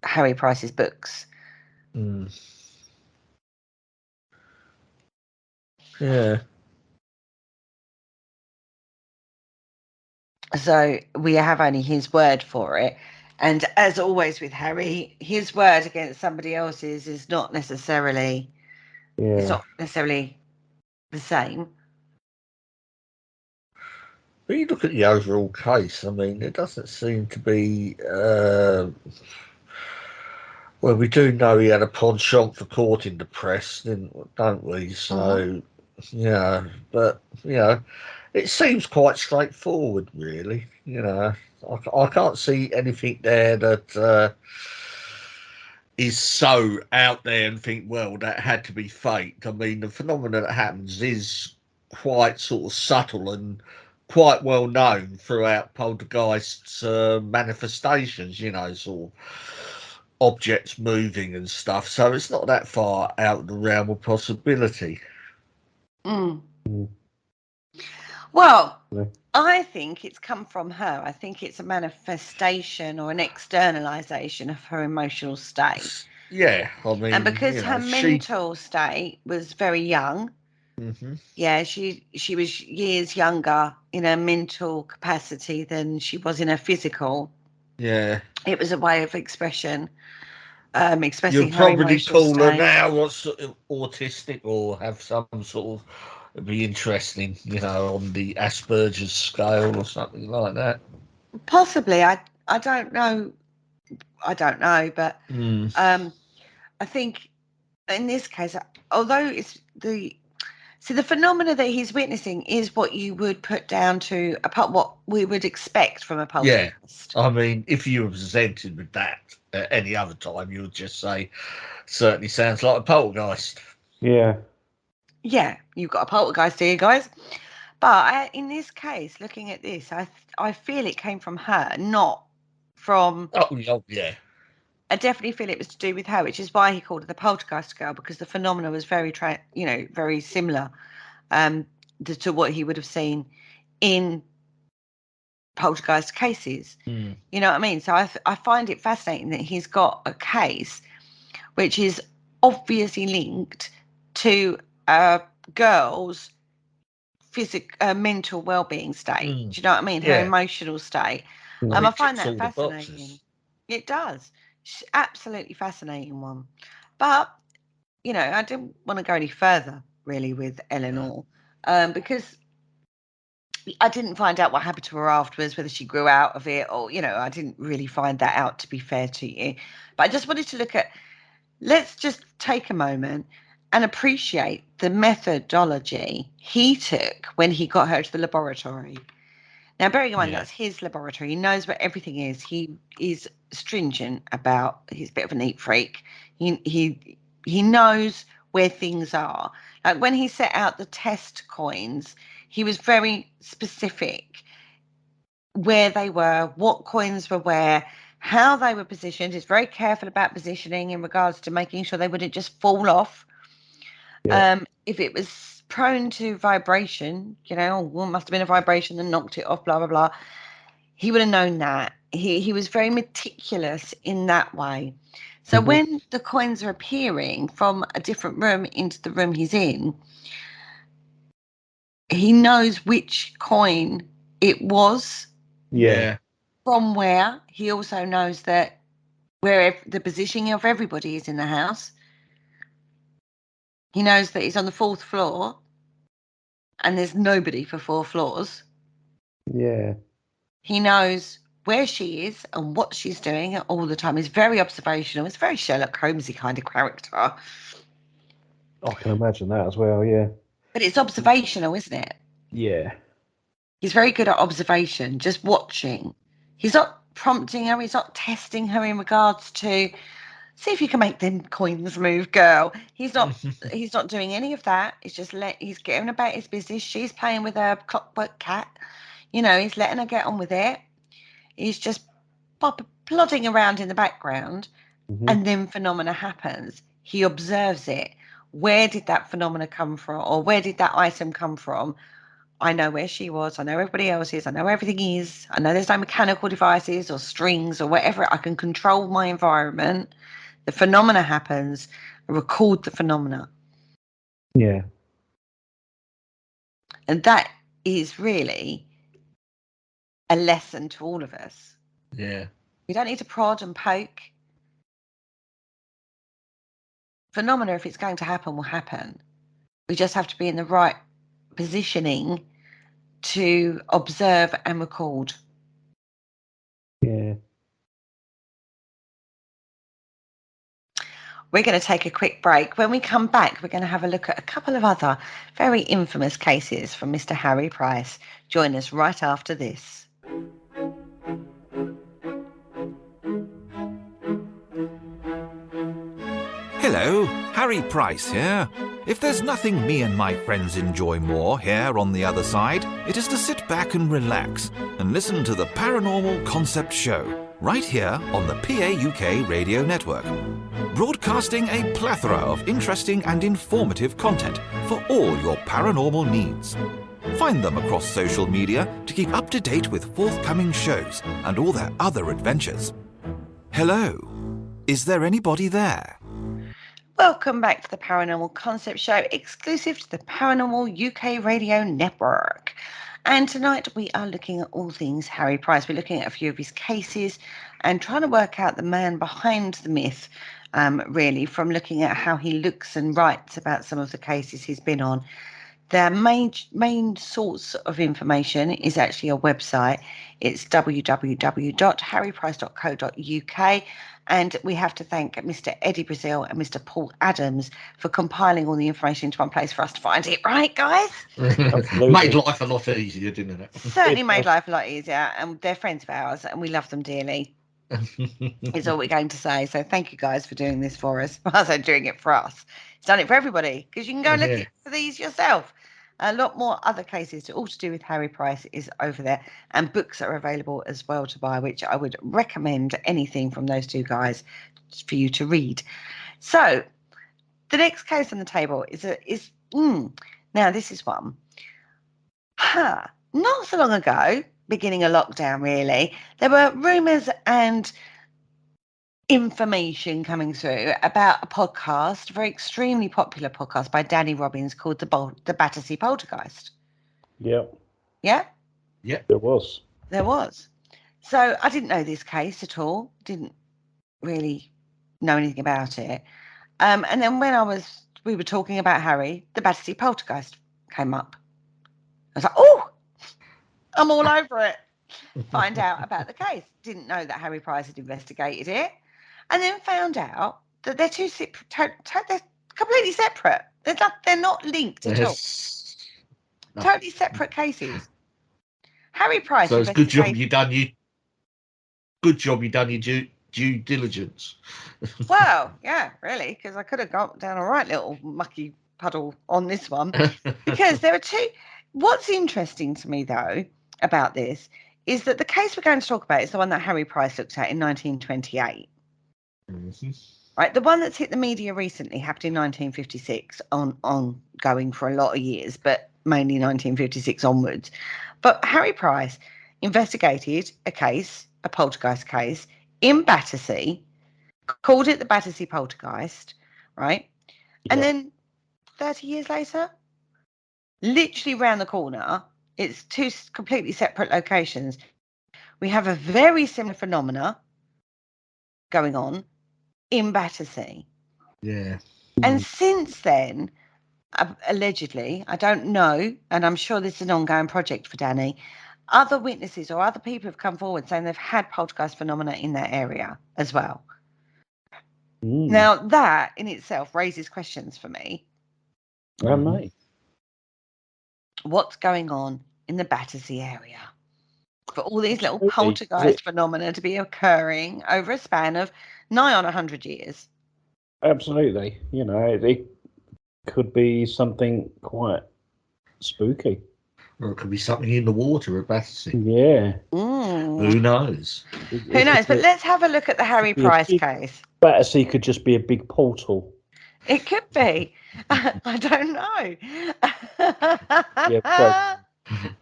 Harry Price's books. Yeah. So we have only his word for it. And as always with Harry, his word against somebody else's is not necessarily it's not necessarily the same. But you look at the overall case, I mean, it doesn't seem to be well, we do know he had a penchant for courting the press, don't we? So but it seems quite straightforward, really. I can't see anything there that is so out there and think, well, that had to be faked. I mean, the phenomenon that happens is quite sort of subtle and quite well known throughout poltergeist's manifestations, sort of objects moving and stuff. So it's not that far out of the realm of possibility. Well, I think it's come from her. I think it's a manifestation or an externalization of her emotional state. Yeah, I mean, and because her mental state was very young, she was years younger in her mental capacity than she was in her physical. Yeah, it was a way of expression, expressing you'd her probably emotional call her state. now what's sort of autistic or have some sort of be interesting, on the Asperger's scale or something like that. Possibly, I don't know. But I think in this case, although it's the phenomena that he's witnessing is what you would put down to what we would expect from a poltergeist. I mean, if you were presented with that at any other time, you would just say, certainly sounds like a poltergeist. Yeah, you've got a poltergeist here, guys. But in this case, looking at this, I feel it came from her, not from. Oh yeah. I definitely feel it was to do with her, which is why he called her the poltergeist girl, because the phenomena was very similar to what he would have seen in poltergeist cases. You know what I mean? So I find it fascinating that he's got a case which is obviously linked to a girl's mental well-being state. Do you know what I mean? Her emotional state. I find that fascinating. It does. It's absolutely fascinating one. But I didn't want to go any further really with Eleanor because I didn't find out what happened to her afterwards, whether she grew out of it or, I didn't really find that out, to be fair to you. But I just wanted to let's just take a moment and appreciate the methodology he took when he got her to the laboratory. Now, bearing in mind, that's his laboratory. He knows where everything is. He is stringent about, he's a bit of a neat freak. He He knows where things are. Like when he set out the test coins, he was very specific where they were, what coins were where, how they were positioned. He's very careful about positioning in regards to making sure they wouldn't just fall off. Yeah. If it was prone to vibration, well, it must have been a vibration that knocked it off, blah, blah, blah. He would have known that. He was very meticulous in that way. So when the coins are appearing from a different room into the room he's in, he knows which coin it was. Yeah. From where. He also knows that where the positioning of everybody is in the house. He knows that he's on the 4th floor and there's nobody for 4 floors. Yeah. He knows where she is and what she's doing all the time. He's very observational. It's very Sherlock Holmesy kind of character. I can imagine that as well, yeah. But it's observational, isn't it? Yeah. He's very good at observation, just watching. He's not prompting her. He's not testing her in regards to see if you can make them coins move, girl. He's not doing any of that. He's just he's getting about his business. She's playing with her Clockwork Cat. He's letting her get on with it. He's just plodding around in the background, and then phenomena happens. He observes it. Where did that phenomena come from, or where did that item come from? I know where she was. I know everybody else is. I know everything is. I know there's no mechanical devices or strings or whatever. I can control my environment. The phenomena happens. I record the phenomena. Yeah. And that is really a lesson to all of us. Yeah. We don't need to prod and poke. Phenomena, if it's going to happen, will happen. We just have to be in the right positioning to observe and record. Yeah. We're going to take a quick break. When we come back, we're going to have a look at a couple of other very infamous cases from Mr. Harry Price. Join us right after this. Hello, Harry Price here. If there's nothing me and my friends enjoy more here on the other side, it is to sit back and relax and listen to the Paranormal Concept Show, right here on the PAUK radio network. Broadcasting a plethora of interesting and informative content for all your paranormal needs. Find them across social media to keep up to date with forthcoming shows and all their other adventures. Hello, is there anybody there? Welcome back to the Paranormal Concept Show, exclusive to the Paranormal UK radio network. And tonight we are looking at all things Harry Price. We're looking at a few of his cases and trying to work out the man behind the myth, really, from looking at how he looks and writes about some of the cases he's been on. Their main source of information is actually a website. It's www.harryprice.co.uk. And we have to thank Mr. Eddie Brazil and Mr. Paul Adams for compiling all the information into one place for us to find it, right, guys? Made life a lot easier, didn't it? Certainly made life a lot easier. And they're friends of ours and we love them dearly. Is all we're going to say. So thank you guys for doing this for us. I say doing it for us. It's done it for everybody because you can go and look for these yourself. A lot more other cases all to do with Harry Price is over there, and books are available as well to buy, which I would recommend anything from those two guys for you to read. So the next case on the table is now this is one. Not so long ago, beginning of lockdown really, there were rumours and information coming through about a podcast, a very extremely popular podcast by Danny Robbins called the Battersea Poltergeist. Yep. Yeah? Yeah. There was. So I didn't know this case at all. Didn't really know anything about it. And then when we were talking about Harry, the Battersea Poltergeist came up. I was like, oh, I'm all over it. Find out about the case. Didn't know that Harry Price had investigated it. And then found out that they're they're completely separate. They're not linked at all. No. Totally separate cases. Harry Price. So it's good job you done your due diligence. Well, yeah, really, because I could have got down a right little mucky puddle on this one. Because there are two. What's interesting to me, though, about this is that the case we're going to talk about is the one that Harry Price looked at in 1928. Right, the one that's hit the media recently happened in 1956, ongoing for a lot of years, but mainly 1956 onwards. But Harry Price investigated a case, a poltergeist case, in Battersea, called it the Battersea Poltergeist, right? Yeah. And then 30 years later, literally round the corner, it's two completely separate locations. We have a very similar phenomena going on in Battersea. Yeah. And since then, allegedly, I don't know, and I'm sure this is an ongoing project for Danny, other witnesses or other people have come forward saying they've had poltergeist phenomena in that area as well. Now, that in itself raises questions for me. Mate. What's going on in the Battersea area for all these little Absolutely. poltergeist phenomena to be occurring over a span of nigh on 100 years? Absolutely. You know, it could be something quite spooky. Or it could be something in the water at Battersea. Yeah. Who knows? Who knows? But let's have a look at the Harry Price case. Battersea could just be a big portal. It could be. I don't know.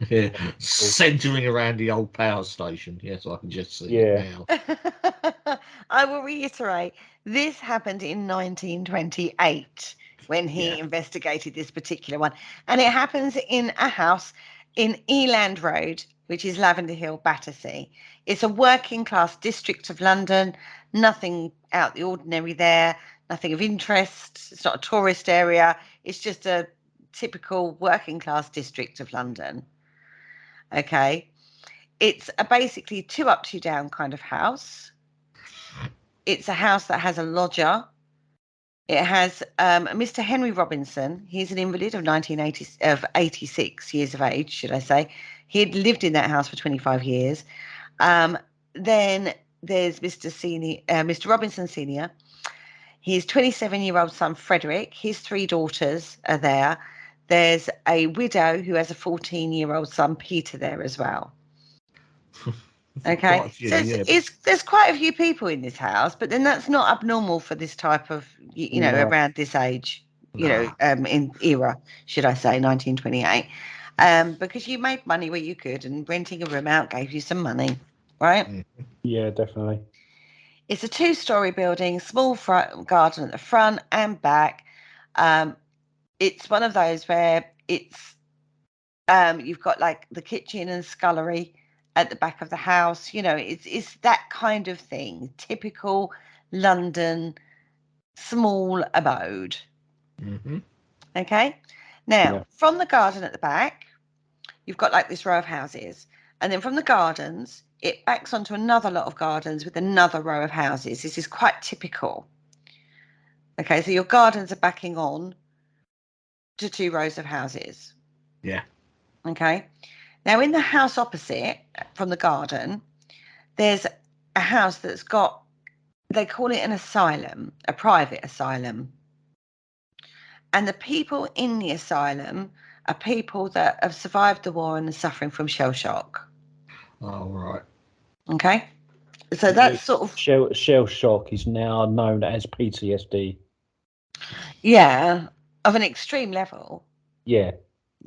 Yeah, centering around the old power station. Yes, I can just see it now. I will reiterate, this happened in 1928 when he investigated this particular one. And it happens in a house in Eland Road, which is Lavender Hill, Battersea. It's a working class district of London, nothing out the ordinary there, nothing of interest. It's not a tourist area. It's just a typical working class district of London. Okay. It's a basically 2 up, 2 down kind of house. It's a house that has a lodger. It has Mr. Henry Robinson. He's an invalid of 86 years of age, should I say. He had lived in that house for 25 years. Then there's Mr. Robinson Senior. His 27-year-old son, Frederick. His 3 daughters are there. There's a widow who has a 14-year-old son, Peter, there as well. Okay, there's quite a few people in this house, but then that's not abnormal for this type of, around this age, in era, should I say, 1928, because you made money where you could, and renting a room out gave you some money, right? Yeah, definitely. It's a 2-story building, small front garden at the front and back. It's one of those where it's you've got like the kitchen and scullery at the back of the house. It's that kind of thing. Typical London small abode. Okay. Now, from the garden at the back, you've got like this row of houses. And then from the gardens, it backs onto another lot of gardens with another row of houses. This is quite typical. Okay, so your gardens are backing on to 2 rows of houses. Yeah. Okay. Now, in the house opposite from the garden, there's a house that's got, they call it an asylum, a private asylum. And the people in the asylum are people that have survived the war and are suffering from shell shock. Oh, right. Okay. So that's sort of... Shell shock is now known as PTSD. Yeah, of an extreme level. Yeah,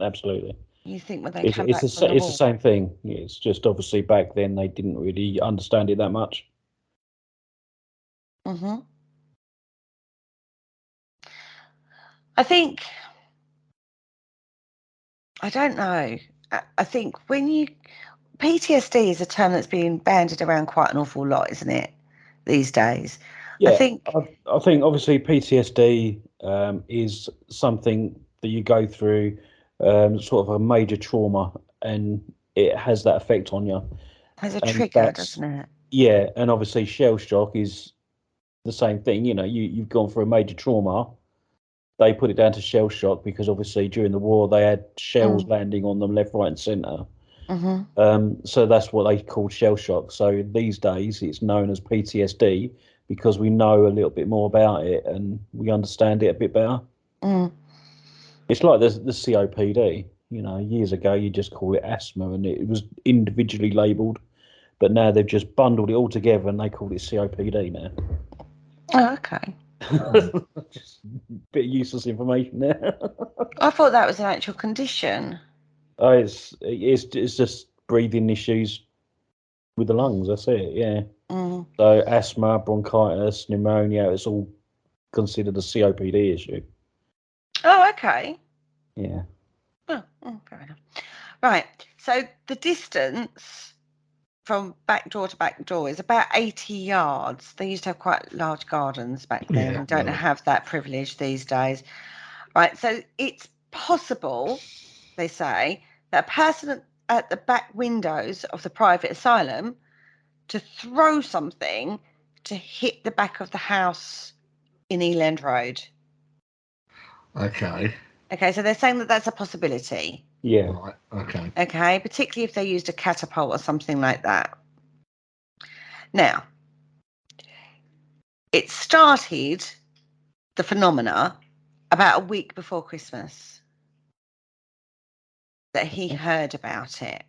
absolutely. You think when they it's come back the from the war. the same thing. It's just obviously back then they didn't really understand it that much. I think, I don't know. I think PTSD is a term that's being bandied around quite an awful lot, isn't it, these days? Yeah, I think obviously PTSD is something that you go through, sort of a major trauma, and it has that effect on you. Has a trigger, doesn't it? Yeah, and obviously shell shock is the same thing. You've gone through a major trauma. They put it down to shell shock because obviously during the war they had shells landing on them left, right, and centre. So that's what they call shell shock. So these days it's known as PTSD because we know a little bit more about it and we understand it a bit better. It's like the COPD. Years ago you just call it asthma and it was individually labelled, but now they've just bundled it all together and they call it COPD now. Oh, okay. Just a bit of useless information there. I thought that was an actual condition. Oh, it's just breathing issues with the lungs. That's it. Yeah. So asthma, bronchitis, pneumonia, it's all considered a COPD issue. Oh, okay. Yeah. Oh, fair enough. Right. So the distance from back door to back door is about 80 yards. They used to have quite large gardens back then. We don't have that privilege these days. Right. So it's possible, they say, that a person at the back windows of the private asylum to throw something to hit the back of the house in Eland Road. Okay. Okay, so they're saying that that's a possibility. Yeah. Right. Okay. Okay, particularly if they used a catapult or something like that. Now, it started, the phenomena, about a week before Christmas that he heard about it.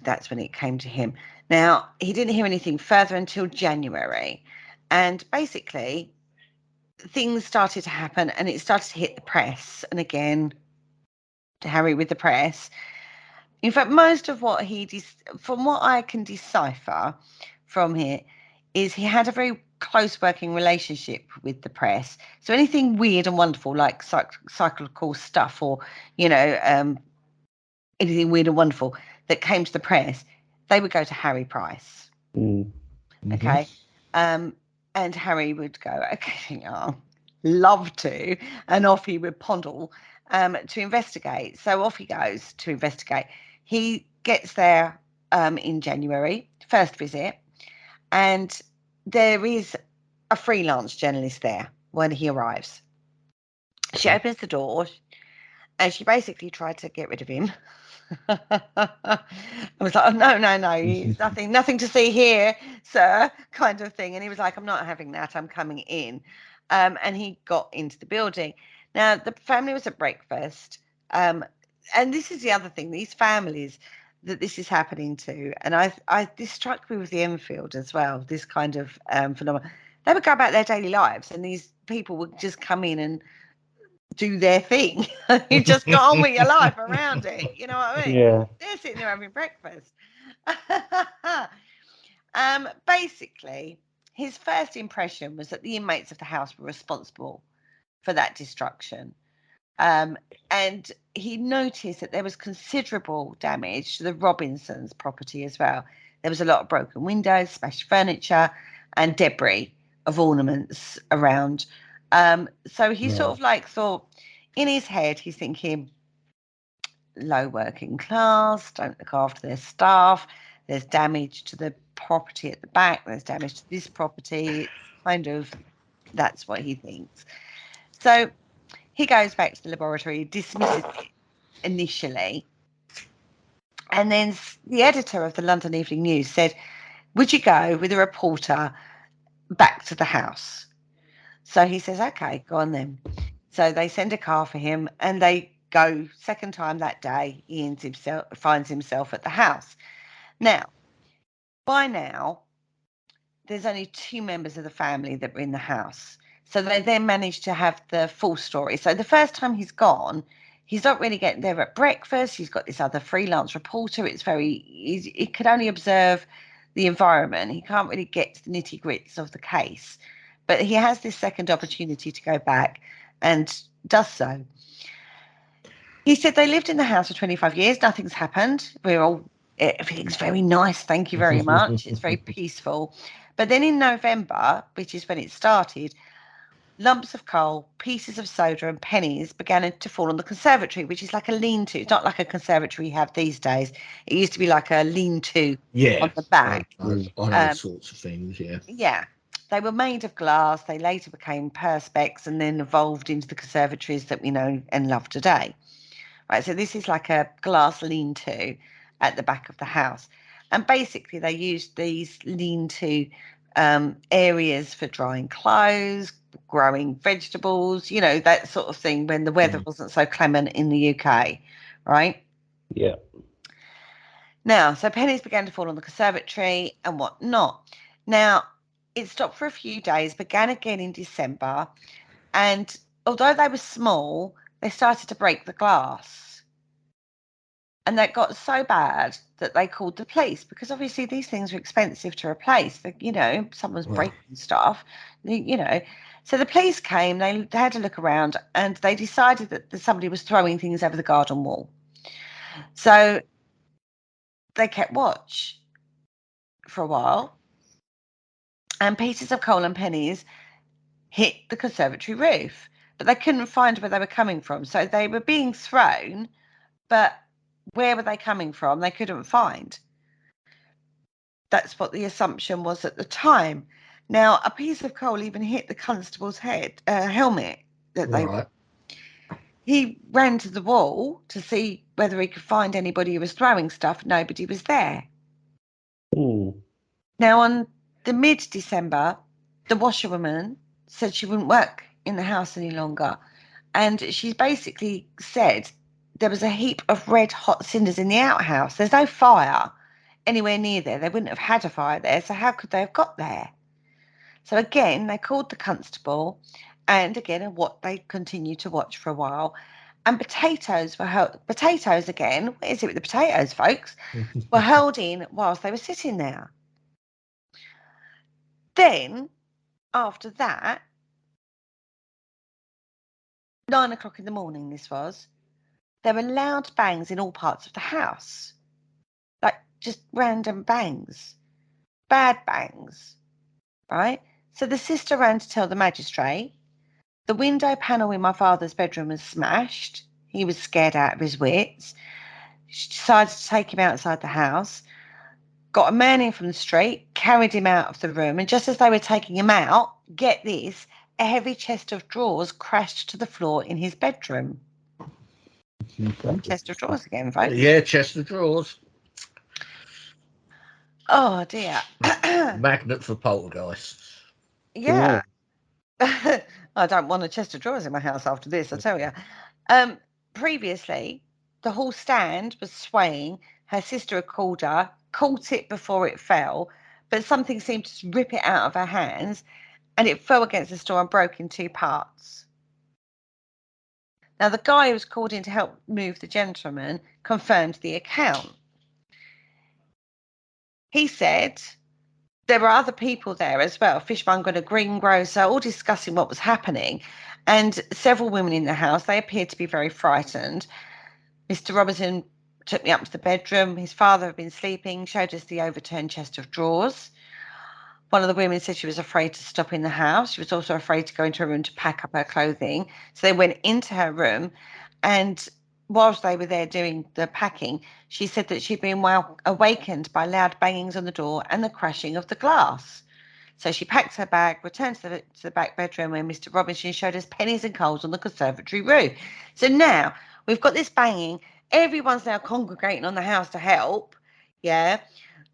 That's when it came to him. Now, he didn't hear anything further until January. And basically, things started to happen and it started to hit the press. And again, to Harry with the press. In fact, most of what from what I can decipher from here, is he had a very close working relationship with the press. So anything weird and wonderful, like cyclical stuff or, anything weird and wonderful that came to the press, they would go to Harry Price. Okay. And Harry would go, okay, love to. And off he would pondle to investigate. So off he goes to investigate. He gets there in January, first visit, and there is a freelance journalist there when he arrives. She opens the door and she basically tried to get rid of him. I was like, oh, no, nothing to see here, sir, kind of thing. And he was like, I'm not having that, I'm coming in. And he got into the building. Now, the family was at breakfast. And this is the other thing, these families that this is happening to. And this struck me with the Enfield as well, this kind of phenomenon. They would go about their daily lives and these people would just come in and do their thing. You just got on with your life around it. You know what I mean? Yeah. They're sitting there having breakfast. Basically, his first impression was that the inmates of the house were responsible for that destruction. And he noticed that there was considerable damage to the Robinsons' property as well. There was a lot of broken windows, smashed furniture, and debris of ornaments around. So he sort of thought, in his head, he's thinking, low working class, don't look after their staff, there's damage to the property at the back, there's damage to this property. It's kind of, that's what he thinks. So he goes back to the laboratory, dismisses it initially. And then the editor of the London Evening News said, would you go with a reporter back to the house? So he says, okay, go on then. So they send a car for him and they go second time that day. He finds himself at the house. Now, by now, there's only 2 members of the family that were in the house. So they then managed to have the full story. So the first time he's gone, he's not really getting there at breakfast. He's got this other freelance reporter. He could only observe the environment. He can't really get to the nitty grits of the case. But he has this second opportunity to go back and does so. He said they lived in the house for 25 years. Nothing's happened. Everything's very nice. Thank you very much. It's very peaceful. But then in November, which is when it started, lumps of coal, pieces of soda and pennies began to fall on the conservatory, which is like a lean-to. It's not like a conservatory you have these days. It used to be like a lean-to on the back. On all sorts of things, yeah. Yeah. They were made of glass. They later became perspex and then evolved into the conservatories that we know and love today. Right, so this is like a glass lean-to at the back of the house. And basically they used these lean-to areas for drying clothes, growing vegetables, you know, that sort of thing when the weather wasn't so clement in the UK, right? Yeah. Now, so pennies began to fall on the conservatory and whatnot. Now, it stopped for a few days, began again in December, and although they were small, they started to break the glass. And that got so bad that they called the police, because obviously these things are expensive to replace. You know, someone's breaking stuff, you know. So the police came, they had a look around, and they decided that somebody was throwing things over the garden wall. So they kept watch for a while, and pieces of coal and pennies hit the conservatory roof, but they couldn't find where they were coming from. So they were being thrown, but where were they coming from? They couldn't find. That's what the assumption was at the time. Now, a piece of coal even hit the constable's helmet. He ran to the wall to see whether he could find anybody who was throwing stuff. Nobody was there. Now, on the mid-December, the washerwoman said she wouldn't work in the house any longer. And she basically said there was a heap of red hot cinders in the outhouse. There's no fire anywhere near there. They wouldn't have had a fire there. So how could they have got there? So again, they called the constable, and again, they continued to watch for a while. And potatoes again. What is it with the potatoes, folks? Were held in whilst they were sitting there. Then, after that, 9 o'clock in the morning, this was, there were loud bangs in all parts of the house. Like just random bangs. Bad bangs. Right? So the sister ran to tell the magistrate. The window panel in my father's bedroom was smashed. He was scared out of his wits. She decided to take him outside the house. Got a man in from the street, carried him out of the room, and just as they were taking him out, get this, a heavy chest of drawers crashed to the floor in his bedroom. Chest of drawers again, folks. Yeah, chest of drawers. Oh, dear. Magnet for poltergeists. Yeah. I don't want a chest of drawers in my house after this, I tell you. Previously, the hall stand was swaying. Her sister had called her, caught it before it fell, but something seemed to rip it out of her hands, and it fell against the store and broke in 2 parts. Now, the guy who was called in to help move the gentleman confirmed the account. He said there were other people there as well, fishmonger and a greengrocer, all discussing what was happening, and several women in the house. They appeared to be very frightened. Mr. Robertson took me up to the bedroom. His father had been sleeping, showed us the overturned chest of drawers. One of the women said she was afraid to stop in the house. She was also afraid to go into her room to pack up her clothing. So they went into her room, and whilst they were there doing the packing, she said that she'd been awakened by loud bangings on the door and the crashing of the glass. So she packed her bag, returned to the back bedroom where Mr. Robinson showed us pennies and coals on the conservatory roof. So now we've got this banging. Everyone's now congregating on the house to help. Yeah.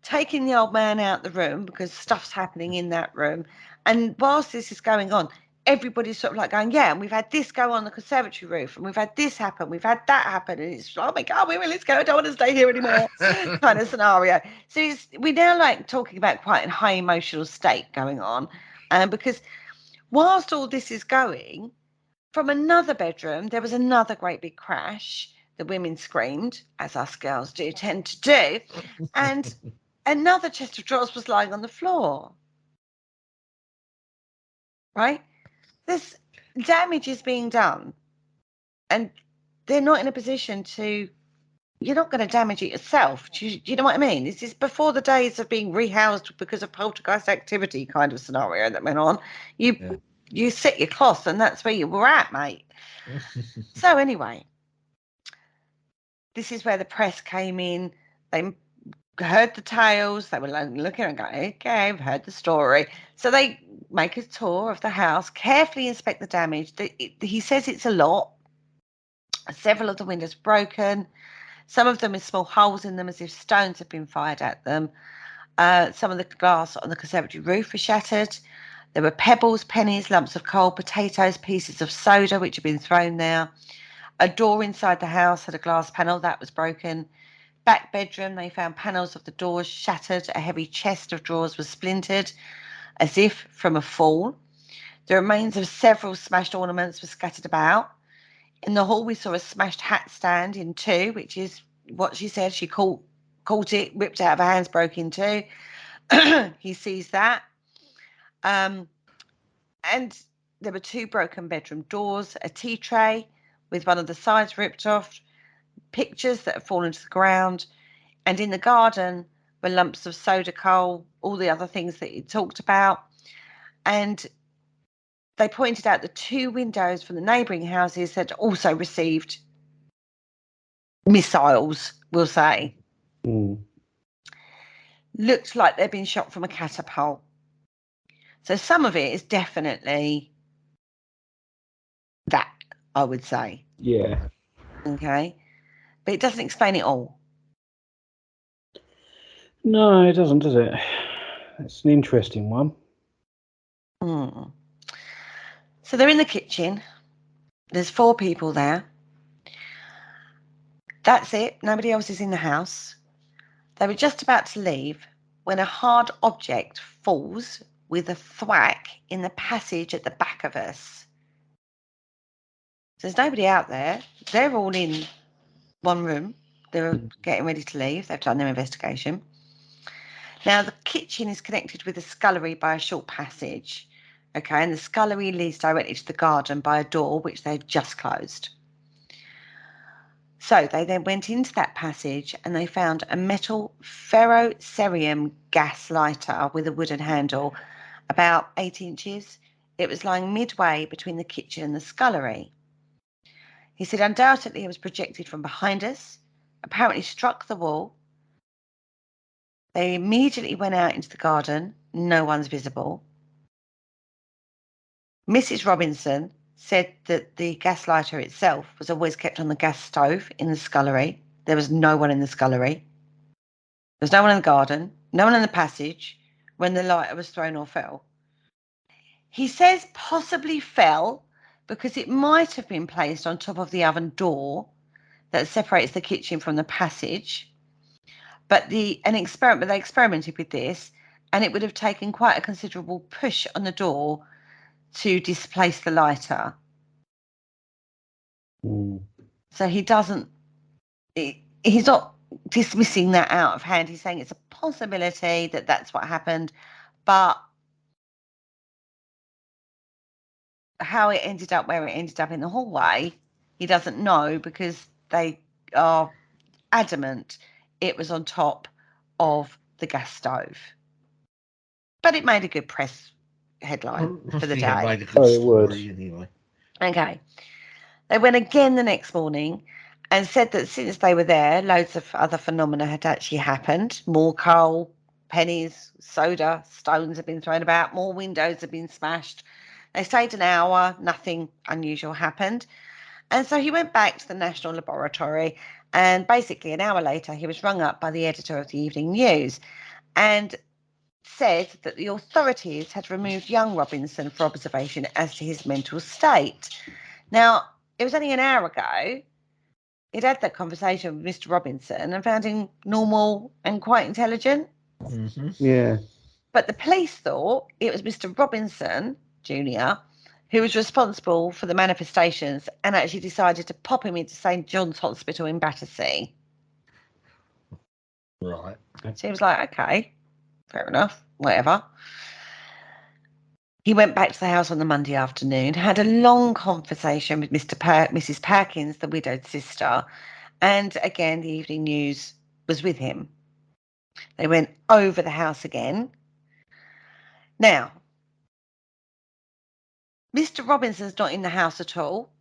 Taking the old man out the room because stuff's happening in that room. And whilst this is going on, everybody's sort of like going, yeah, and we've had this go on the conservatory roof, and we've had this happen, we've had that happen, and it's, oh my God, let's go, I don't want to stay here anymore, kind of scenario. So we're now like talking about quite a high emotional state going on, because whilst all this is going, from another bedroom, there was another great big crash. The women screamed, as us girls do tend to do, and another chest of drawers was lying on the floor. Right? This damage is being done, and they're not in a position to, you're not going to damage it yourself. Do you know what I mean? This is before the days of being rehoused because of poltergeist activity kind of scenario that went on. You set your cloth, and that's where you were at, mate. So anyway, this is where the press came in. They heard the tales. They were looking and going, okay, I've heard the story. So they make a tour of the house, carefully inspect the damage. He says it's a lot. Several of the windows broken, some of them with small holes in them as if stones had been fired at them. Some of the glass on the conservatory roof was shattered. There were pebbles, pennies, lumps of coal, potatoes, pieces of soda which had been thrown there. A door inside the house had a glass panel that was broken. Back bedroom, they found panels of the doors shattered. A heavy chest of drawers was splintered, as if from a fall. The remains of several smashed ornaments were scattered about. In the hall, we saw a smashed hat stand in two, which is what she said. She caught it, ripped out of her hands, broke in two. He sees that. And there were two broken bedroom doors, a tea tray with one of the sides ripped off, pictures that had fallen to the ground, and in the garden were lumps of soda coal, all the other things that he talked about. And they pointed out the two windows from the neighbouring houses had also received missiles, we'll say. Looked like they'd been shot from a catapult. So some of it is definitely that, I would say. Yeah. Okay. But it doesn't explain it all. No, it doesn't, does it? It's an interesting one. So they're in the kitchen. There's 4 people there. That's it. Nobody else is in the house. They were just about to leave when a hard object falls with a thwack in the passage at the back of us. There's nobody out there. They're all in one room. They're getting ready to leave. They've done their investigation. Now, the kitchen is connected with the scullery by a short passage. Okay, and the scullery leads directly to the garden by a door which they've just closed. So they then went into that passage and they found a metal ferrocerium gas lighter with a wooden handle, about 8 inches. It was lying midway between the kitchen and the scullery. He said undoubtedly it was projected from behind us, apparently struck the wall. They immediately went out into the garden. No one's visible. Mrs. Robinson said that the gas lighter itself was always kept on the gas stove in the scullery. There was no one in the scullery. There was no one in the garden, no one in the passage when the lighter was thrown or fell. He says possibly fell because it might have been placed on top of the oven door that separates the kitchen from the passage. But they experimented with this, and it would have taken quite a considerable push on the door to displace the lighter. So he's not dismissing that out of hand. He's saying it's a possibility that that's what happened, but how it ended up where it ended up in the hallway, he doesn't know, because they are adamant it was on top of the gas stove. But it made a good press headline for the day. It made a good story anyway. Okay. They went again the next morning and said that since they were there, loads of other phenomena had actually happened. More coal, pennies, soda, stones had been thrown about, more windows had been smashed. They stayed an hour, nothing unusual happened. And so he went back to the National Laboratory, and basically an hour later he was rung up by the editor of the Evening News and said that the authorities had removed young Robinson for observation as to his mental state. Now, it was only an hour ago he'd had that conversation with Mr. Robinson and found him normal and quite intelligent. Mm-hmm. Yeah. But the police thought it was Mr. Robinson Jr. who was responsible for the manifestations and actually decided to pop him into St. John's Hospital in Battersea. Right. So he was like, okay, fair enough, whatever. He went back to the house on the Monday afternoon, had a long conversation with Mrs. Perkins, the widowed sister, and again, the Evening News was with him. They went over the house again. Now, Mr. Robinson's not in the house at all.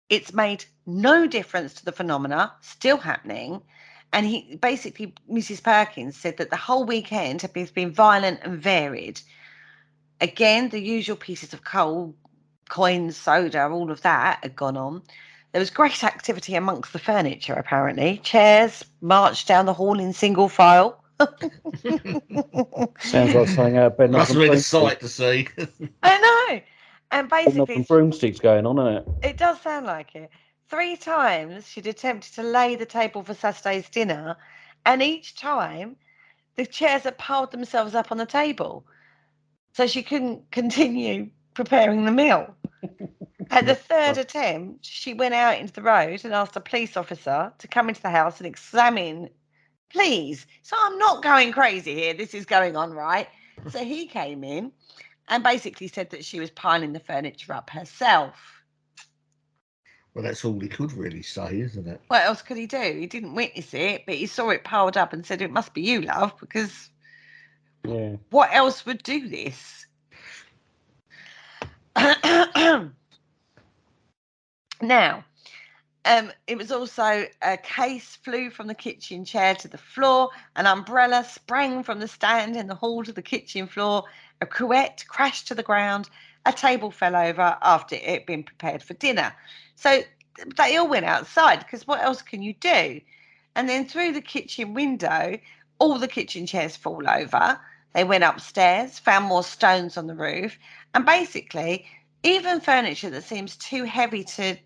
It's made no difference to the phenomena still happening. And Mrs. Perkins said that the whole weekend had been violent and varied. Again, the usual pieces of coal, coins, soda, all of that had gone on. There was great activity amongst the furniture, apparently. Chairs marched down the hall in single file. Sounds like something out of Ben Must Up have been a and sight to see. I know. And basically, Broomsticks going on, isn't it? it does sound like it. 3 times she'd attempted to lay the table for Saturday's dinner, and each time the chairs had piled themselves up on the table, so she couldn't continue preparing the meal. At the 3rd attempt, she went out into the road and asked a police officer to come into the house and examine. Please, so I'm not going crazy here. This is going on, right? So he came in and basically said that she was piling the furniture up herself. Well, that's all he could really say, isn't it? What else could he do? He didn't witness it, but he saw it piled up and said, it must be you, love, because what else would do this? Now, it was also a case flew from the kitchen chair to the floor, an umbrella sprang from the stand in the hall to the kitchen floor, a cruet crashed to the ground, a table fell over after it had been prepared for dinner. So they all went outside, because what else can you do? And then through the kitchen window, all the kitchen chairs fall over. They went upstairs, found more stones on the roof, and basically even furniture that seems too heavy to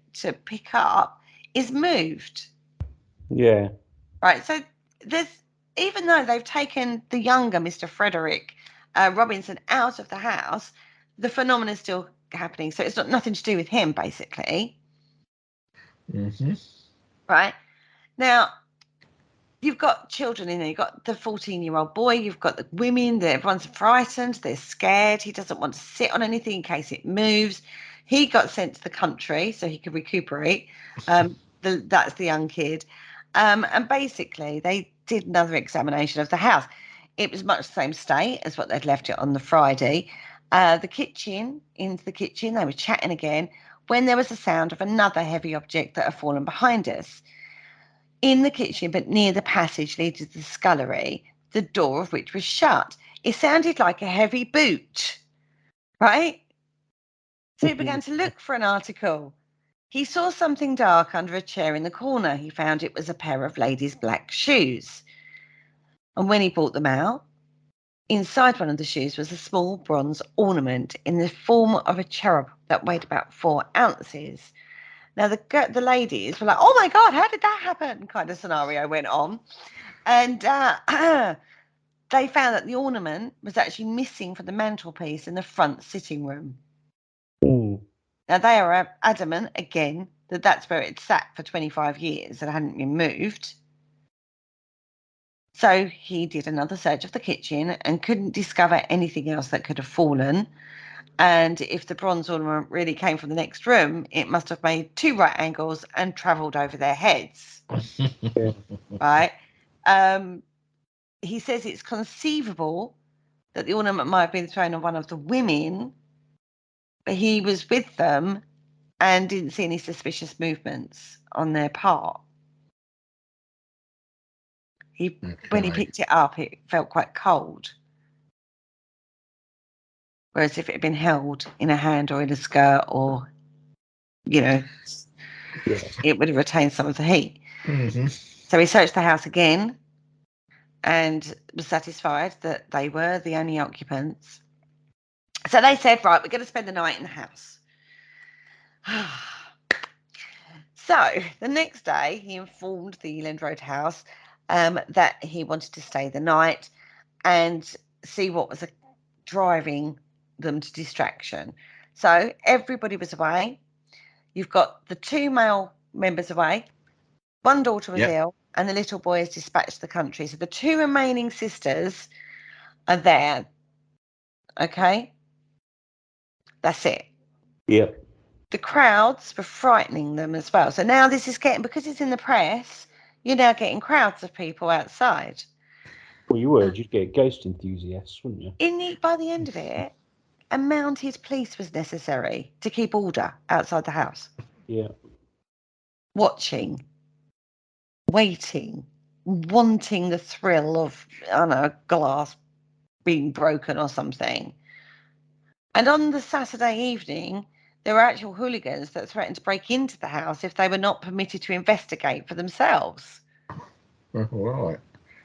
pick up is moved. Yeah. Right. So there's, even though they've taken the younger Mr. Frederick Robinson out of the house, the phenomenon is still happening. So it's not nothing to do with him, basically. Mm-hmm. Right. Now, you've got children in there. You've got the 14-year-old boy. You've got the women. Everyone's frightened. They're scared. He doesn't want to sit on anything in case it moves. He got sent to the country so he could recuperate. That's the young kid. And basically, they did another examination of the house. It was much the same state as what they'd left it on the Friday. Into the kitchen, they were chatting again when there was a sound of another heavy object that had fallen behind us. In the kitchen, but near the passage leading to the scullery, the door of which was shut. It sounded like a heavy boot, right? So he began to look for an article. He saw something dark under a chair in the corner. He found it was a pair of ladies' black shoes. And when he brought them out, inside one of the shoes was a small bronze ornament in the form of a cherub that weighed about 4 ounces. Now, the ladies were like, oh, my God, how did that happen? Kind of scenario went on. And they found that the ornament was actually missing from the mantelpiece in the front sitting room. Mm. Now, they are adamant, again, that that's where it sat for 25 years and hadn't been moved. So he did another search of the kitchen and couldn't discover anything else that could have fallen. And if the bronze ornament really came from the next room, it must have made 2 right angles and travelled over their heads. Right? He says it's conceivable that the ornament might have been thrown on one of the women, but he was with them and didn't see any suspicious movements on their part. When he picked it up, it felt quite cold. Whereas if it had been held in a hand or in a skirt or, it would have retained some of the heat. Mm-hmm. So he searched the house again and was satisfied that they were the only occupants. So they said, right, we're going to spend the night in the house. So the next day, he informed the Eland Road house that he wanted to stay the night and see what was driving them to distraction. So everybody was away. You've got the 2 male members away. One daughter was ill, and the little boy is dispatched to the country. So the 2 remaining sisters are there. Okay? That's it. Yep. The crowds were frightening them as well. So now this is because it's in the press, you're now getting crowds of people outside. Well, you would. You'd get ghost enthusiasts, wouldn't you? By the end of it, a mounted police was necessary to keep order outside the house. Yeah. Watching, waiting, wanting the thrill of, I don't know, glass being broken or something. And on the Saturday evening, there were actual hooligans that threatened to break into the house if they were not permitted to investigate for themselves. Right.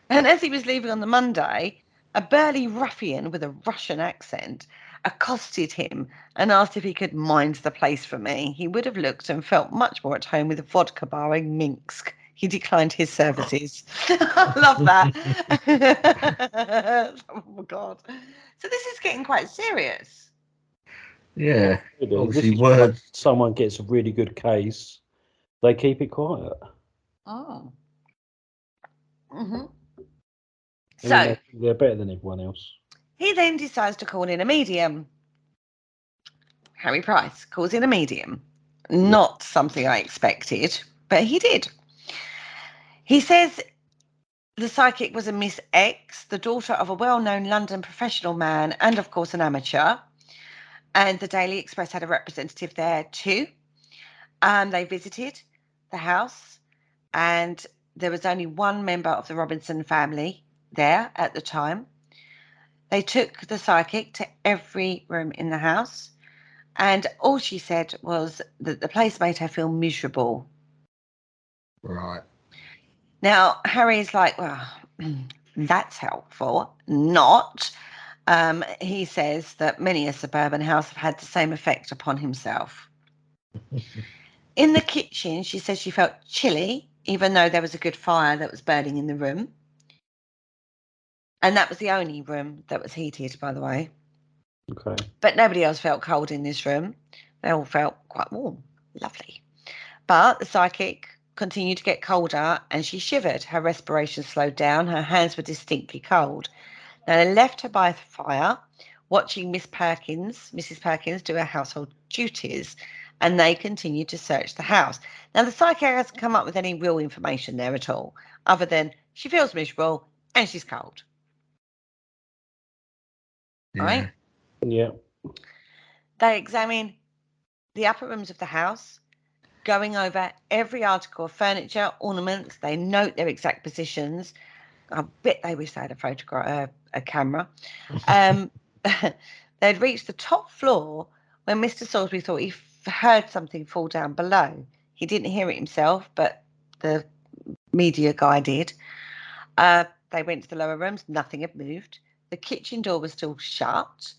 And as he was leaving on the Monday, a burly ruffian with a Russian accent accosted him and asked if he could mind the place for me. He would have looked and felt much more at home with a vodka bar in Minsk. He declined his services. I love that. Oh my God. So this is getting quite serious. Yeah. This Obviously, is why words. someone gets a really good case, they keep it quiet. Oh. Mm-hmm. I mean, So they're better than everyone else. he then decides to call in a medium. Harry Price calls in a medium. Not something I expected, but he did. He says the psychic was a Miss X, the daughter of a well-known London professional man and, of course, an amateur. And the Daily Express had a representative there too. They visited the house, and there was only one member of the Robinson family there at the time. They took the psychic to every room in the house, and all she said was that the place made her feel miserable. Right. Now, Harry's like, well, that's helpful. Not. He says that many a suburban house have had the same effect upon himself. In the kitchen, she says she felt chilly, even though there was a good fire that was burning in the room. And that was the only room that was heated, by the way. Okay. But nobody else felt cold in this room. They all felt quite warm. Lovely. But the psychic continued to get colder and she shivered. Her respiration slowed down. Her hands were distinctly cold. Now, they left her by the fire, watching Mrs. Perkins do her household duties, and they continued to search the house. Now, the psychic hasn't come up with any real information there at all, other than she feels miserable and she's cold. Yeah. Right? Yeah. They examine the upper rooms of the house, going over every article of furniture, ornaments. They note their exact positions. I bet they wish they had a camera. They'd reached the top floor when Mr. Salisbury thought he heard something fall down below. He didn't hear it himself, but the media guy did. They went to the lower rooms. Nothing had moved. The kitchen door was still shut.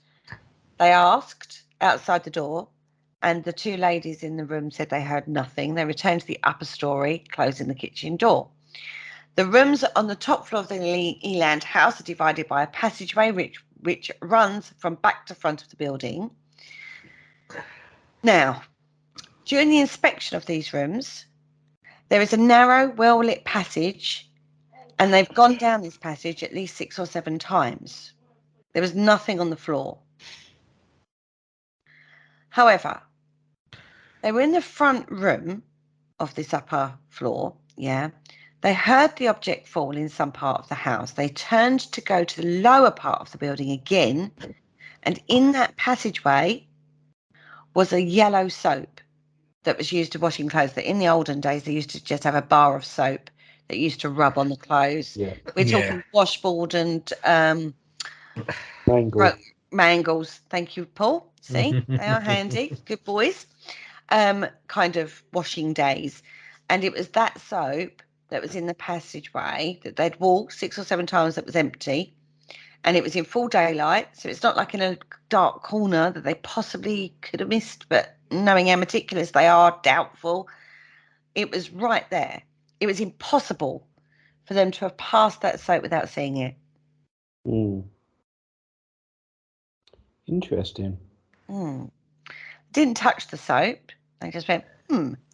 They asked outside the door, and the two ladies in the room said they heard nothing. They returned to the upper story, closing the kitchen door. The rooms on the top floor of the Eland house are divided by a passageway which runs from back to front of the building. Now, during the inspection of these rooms, there is a narrow, well-lit passage, and they've gone down this passage at least 6 or 7 times. There was nothing on the floor. However, they were in the front room of this upper floor, yeah. They heard the object fall in some part of the house. They turned to go to the lower part of the building again, and in that passageway was a yellow soap that was used to washing clothes. That in the olden days, they used to just have a bar of soap that used to rub on the clothes. Yeah. We're talking washboard and mangles. Thank you, Paul. See, they are handy. Good boys. Kind of washing days. And it was that soap that was in the passageway that they'd walked 6 or 7 times that was empty. And it was in full daylight. So it's not like in a dark corner that they possibly could have missed. But knowing how meticulous they are, doubtful. It was right there. It was impossible for them to have passed that soap without seeing it. Interesting. Didn't touch the soap. They just went,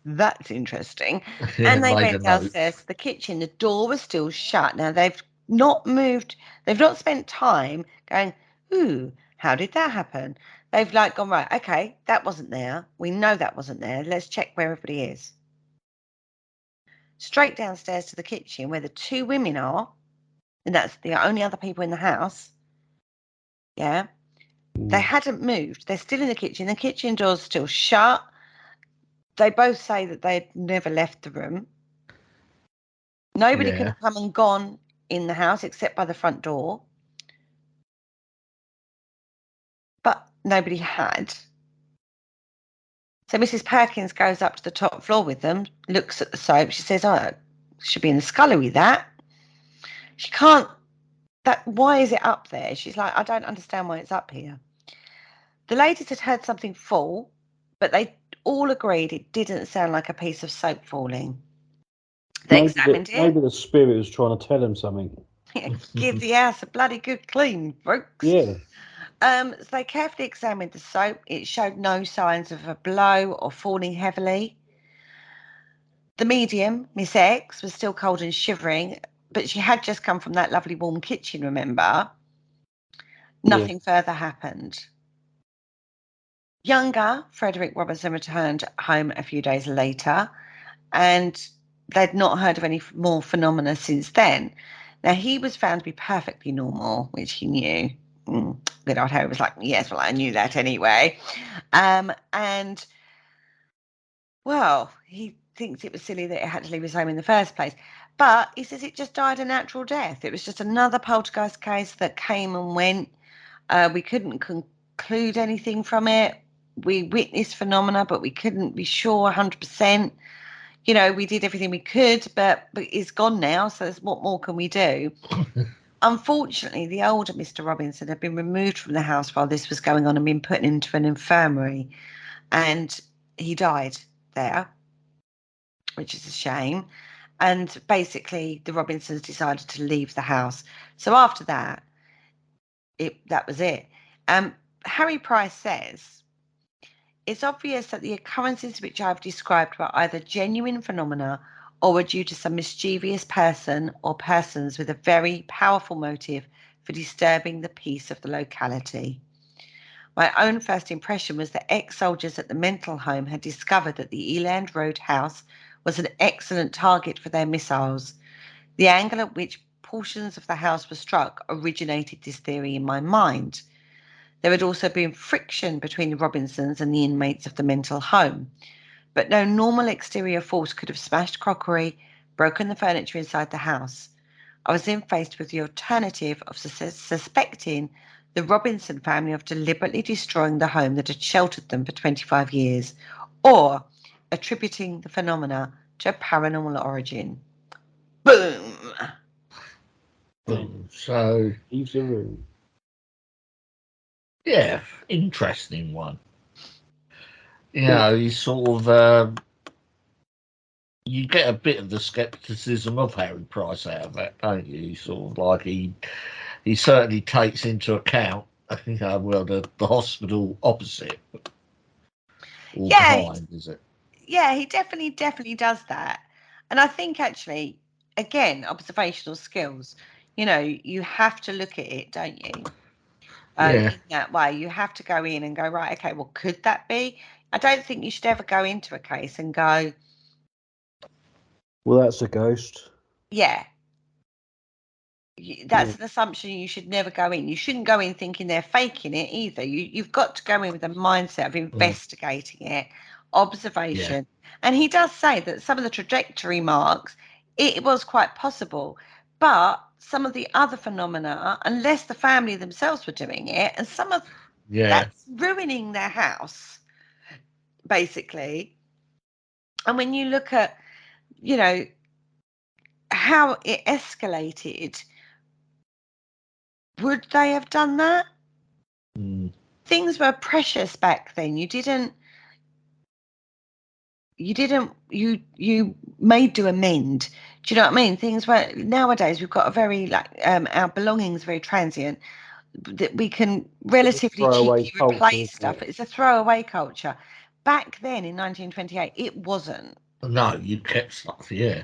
that's interesting. And they went downstairs to the kitchen. The door was still shut. Now, they've not moved. They've not spent time going, how did that happen? They've like gone, right, okay, that wasn't there. We know that wasn't there. Let's check where everybody is. Straight downstairs to the kitchen where the 2 women are. And that's the only other people in the house. Yeah. They hadn't moved. They're still in the kitchen. The kitchen door's still shut. They both say that they'd never left the room. Nobody could have come and gone in the house except by the front door. But nobody had. So Mrs. Perkins goes up to the top floor with them, looks at the soap. She says, "Oh, it should be in the scullery, that." She can't, why is it up there? She's like, "I don't understand why it's up here." The ladies had heard something fall, but they all agreed it didn't sound like a piece of soap falling. They examined it. Maybe the spirit was trying to tell them something. Give the house a bloody good clean, folks. Yeah. So they carefully examined the soap. It showed no signs of a blow or falling heavily. The medium, Miss X, was still cold and shivering, but she had just come from that lovely warm kitchen, remember? Nothing further happened. Younger Frederick Robinson returned home a few days later, and they'd not heard of any more phenomena since then. Now, he was found to be perfectly normal, which he knew. Good old Harry was like, "Yes, well, I knew that anyway." And, well, he thinks it was silly that it had to leave his home in the first place. But he says it just died a natural death. It was just another poltergeist case that came and went. We couldn't conclude anything from it. We witnessed phenomena, but we couldn't be sure 100%. You know, we did everything we could, but it's gone now, so what more can we do? Unfortunately, the older Mr. Robinson had been removed from the house while this was going on and been put into an infirmary, and he died there, which is a shame. And basically, the Robinsons decided to leave the house. So after that, that was it. Harry Price says, "It's obvious that the occurrences which I've described were either genuine phenomena or were due to some mischievous person or persons with a very powerful motive for disturbing the peace of the locality. My own first impression was that ex-soldiers at the mental home had discovered that the Eland Road house was an excellent target for their missiles. The angle at which portions of the house were struck originated this theory in my mind. There had also been friction between the Robinsons and the inmates of the mental home, but no normal exterior force could have smashed crockery, broken the furniture inside the house. I was then faced with the alternative of suspecting the Robinson family of deliberately destroying the home that had sheltered them for 25 years, or attributing the phenomena to a paranormal origin." Boom! Boom. So, Leaves the room. yeah, interesting one. You know, you sort of you get a bit of the skepticism of Harry Price out of that, don't you? Sort of like he certainly takes into account, you know, well, the hospital opposite or behind, is it? Yeah, he definitely does that. And I think actually, again, observational skills, you know, you have to look at it, don't you? Yeah. In that way, you have to go in and go, right, okay, well, could that be? I don't think you should ever go into a case and go, Well, that's a ghost. yeah. That's an assumption you should never go in. You shouldn't go in thinking they're faking it either. You've got to go in with a mindset of investigating it, observation. And he does say that some of the trajectory marks, it was quite possible. But some of the other phenomena, unless the family themselves were doing it, and some of that's ruining their house, basically. And when you look at, you know, how it escalated, would they have done that? Things were precious back then. You may do amend. Do you know what I mean? Things were, nowadays we've got a very our belongings very transient, that we can relatively cheaply replace stuff. It's a throwaway culture. Back then in 1928, it wasn't. No, you kept stuff, yeah.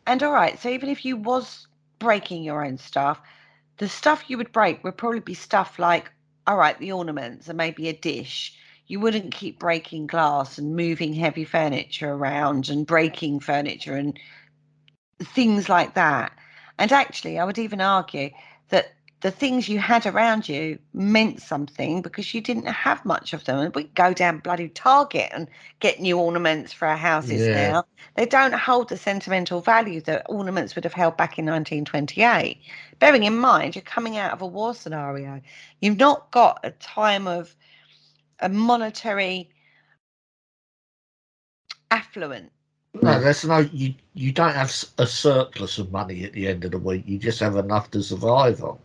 And all right, so even if you was breaking your own stuff, the stuff you would break would probably be stuff like, all right, the ornaments and maybe a dish. You wouldn't keep breaking glass and moving heavy furniture around and breaking furniture and things like that. And actually, I would even argue that the things you had around you meant something because you didn't have much of them. And we go down bloody Target and get new ornaments for our houses now. They don't hold the sentimental value that ornaments would have held back in 1928. Bearing in mind, you're coming out of a war scenario. You've not got a time of a monetary affluent. No, you don't have a surplus of money at the end of the week. You just have enough to survive on.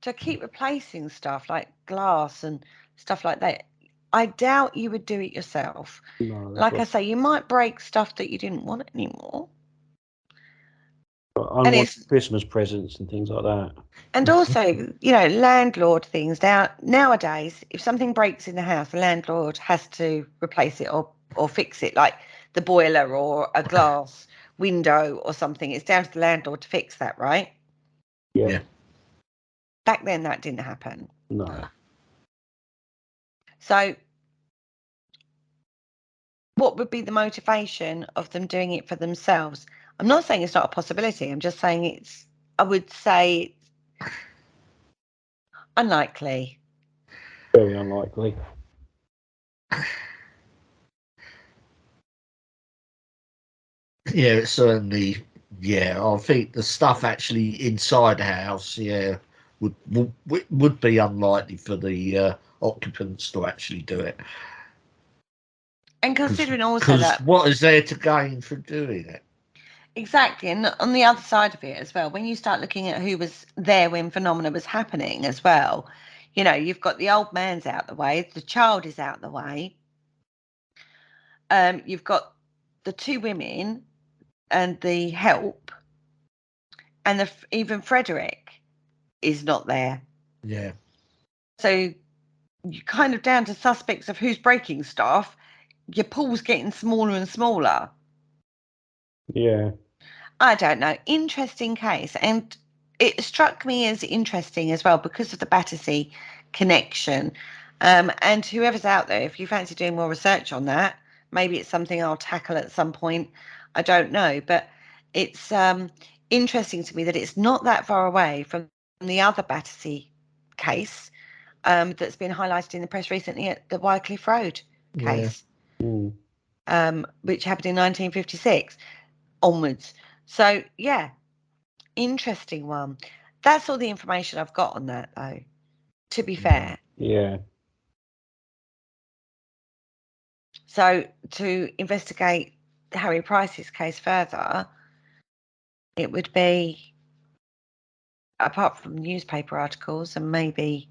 To keep replacing stuff like glass and stuff like that, I doubt you would do it yourself. No, like I say, you might break stuff that you didn't want anymore. Unwanted Christmas presents and things like that. And also, landlord things. Nowadays, if something breaks in the house, the landlord has to replace it or fix it, like the boiler or a glass window or something. It's down to the landlord to fix that, right? Yeah. Back then, that didn't happen. No. So what would be the motivation of them doing it for themselves? I'm not saying it's not a possibility. I'm just saying I would say it's unlikely. Very unlikely. Yeah, it's certainly. Yeah, I think the stuff actually inside the house, would be unlikely for the occupants to actually do it. And considering also that, what is there to gain from doing it? Exactly. And on the other side of it as well, when you start looking at who was there when phenomena was happening as well, you've got the old man's out the way, the child is out the way. You've got the two women and the help, and even Frederick is not there. Yeah. So you're kind of down to suspects of who's breaking stuff. Your pool's getting smaller and smaller. Yeah. I don't know. Interesting case. And it struck me as interesting as well because of the Battersea connection. And whoever's out there, if you fancy doing more research on that, maybe it's something I'll tackle at some point. I don't know. But it's interesting to me that it's not that far away from the other Battersea case that's been highlighted in the press recently at the Wycliffe Road case, which happened in 1956 onwards. So, yeah, interesting one. That's all the information I've got on that, though, to be fair. Yeah. So, to investigate Harry Price's case further, it would be, apart from newspaper articles and maybe,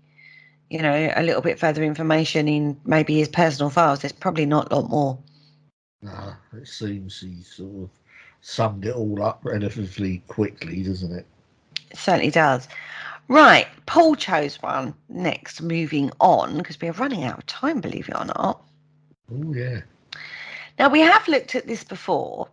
a little bit further information in maybe his personal files, there's probably not a lot more. No, it seems he sort of summed it all up relatively quickly, doesn't it? It certainly does. Right, Paul chose one next, moving on, because we're running out of time, believe it or not. Oh, yeah. Now, we have looked at this before,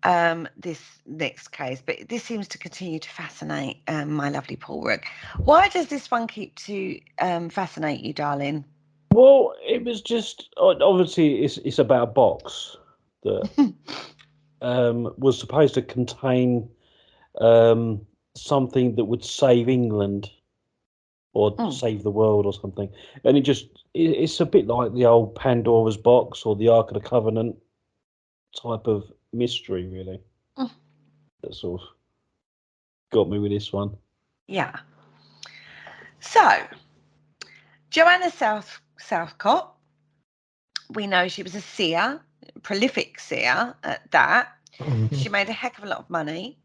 this next case, but this seems to continue to fascinate my lovely Paul Rook. Why does this one keep to fascinate you, darling? Well, it was just, obviously, it's about a box that was supposed to contain something that would save England or save the world or something. And it's a bit like the old Pandora's box or the Ark of the Covenant type of mystery, really. That sort of got me with this one. Yeah. So, Joanna Southcott, we know she was a seer, prolific seer at that. She made a heck of a lot of money.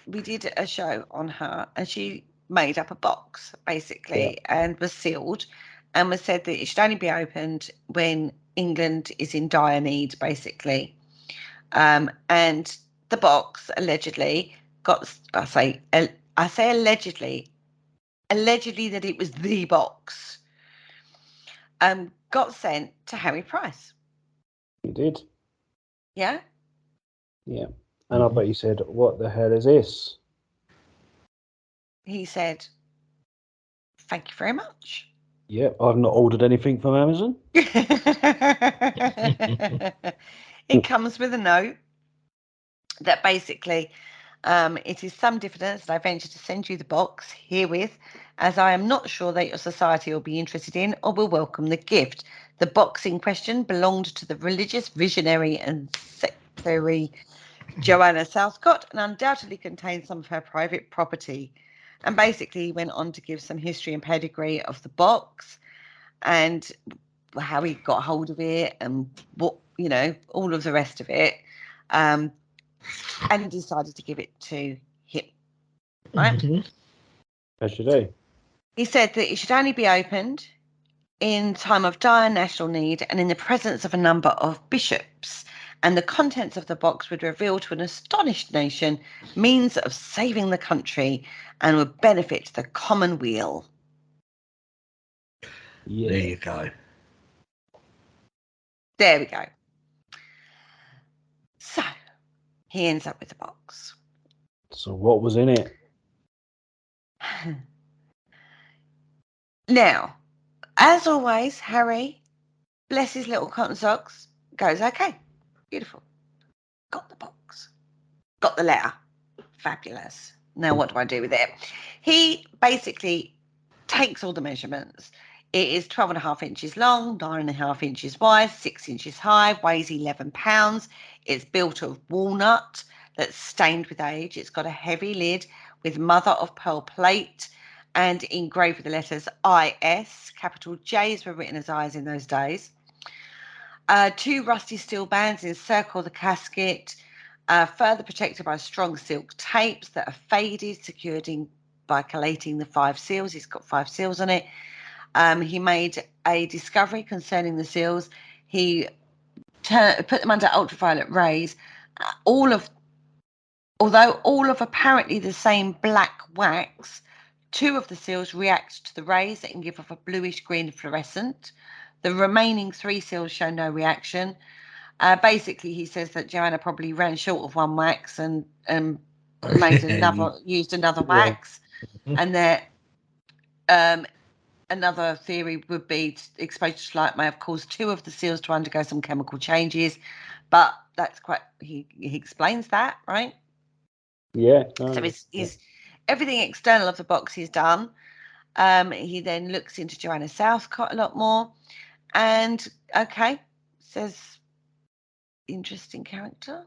We did a show on her, and she made up a box, basically, and was sealed, and was said that it should only be opened when England is in dire need, basically. And the box allegedly got, I say allegedly that it was the box, got sent to Harry Price. He did. Yeah? Yeah. And I bet he said, "What the hell is this?" He said, "Thank you very much." Yeah, I've not ordered anything from Amazon. It comes with a note that basically it is some diffidence that I venture to send you the box herewith, as I am not sure that your society will be interested in or will welcome the gift. The box in question belonged to the religious visionary and secretary Joanna Southcott and undoubtedly contains some of her private property. And basically he went on to give some history and pedigree of the box and how he got hold of it and what, all of the rest of it, and decided to give it to him. Right? As you do. He said that it should only be opened in time of dire national need and in the presence of a number of bishops, and the contents of the box would reveal to an astonished nation means of saving the country and would benefit the common weal. Yeah. There you go. There we go. So he ends up with the box. So what was in it? Now, as always, Harry, bless his little cotton socks, goes, okay, beautiful. Got the box. Got the letter. Fabulous. Now what do I do with it? He basically takes all the measurements. It is 12.5 inches long, 9.5 inches wide, 6 inches high, weighs 11 pounds. It's built of walnut that's stained with age. It's got a heavy lid with mother of pearl plate and engraved with the letters IS. Capital J's were written as I's in those days. 2 rusty steel bands encircle the casket, further protected by strong silk tapes that are faded, secured by collating the 5 seals. He's got 5 seals on it. He made a discovery concerning the seals. He put them under ultraviolet rays. Although all of apparently the same black wax, 2 of the seals react to the rays and give off a bluish green fluorescent. The remaining 3 seals show no reaction. Basically, he says that Joanna probably ran short of one wax and used another wax, and that another theory would be exposure to light may have caused 2 of the seals to undergo some chemical changes, but that's quite. He explains that, right? Yeah. So he's everything external of the box he's done. He then looks into Joanna Southcott a lot more, and says, interesting character.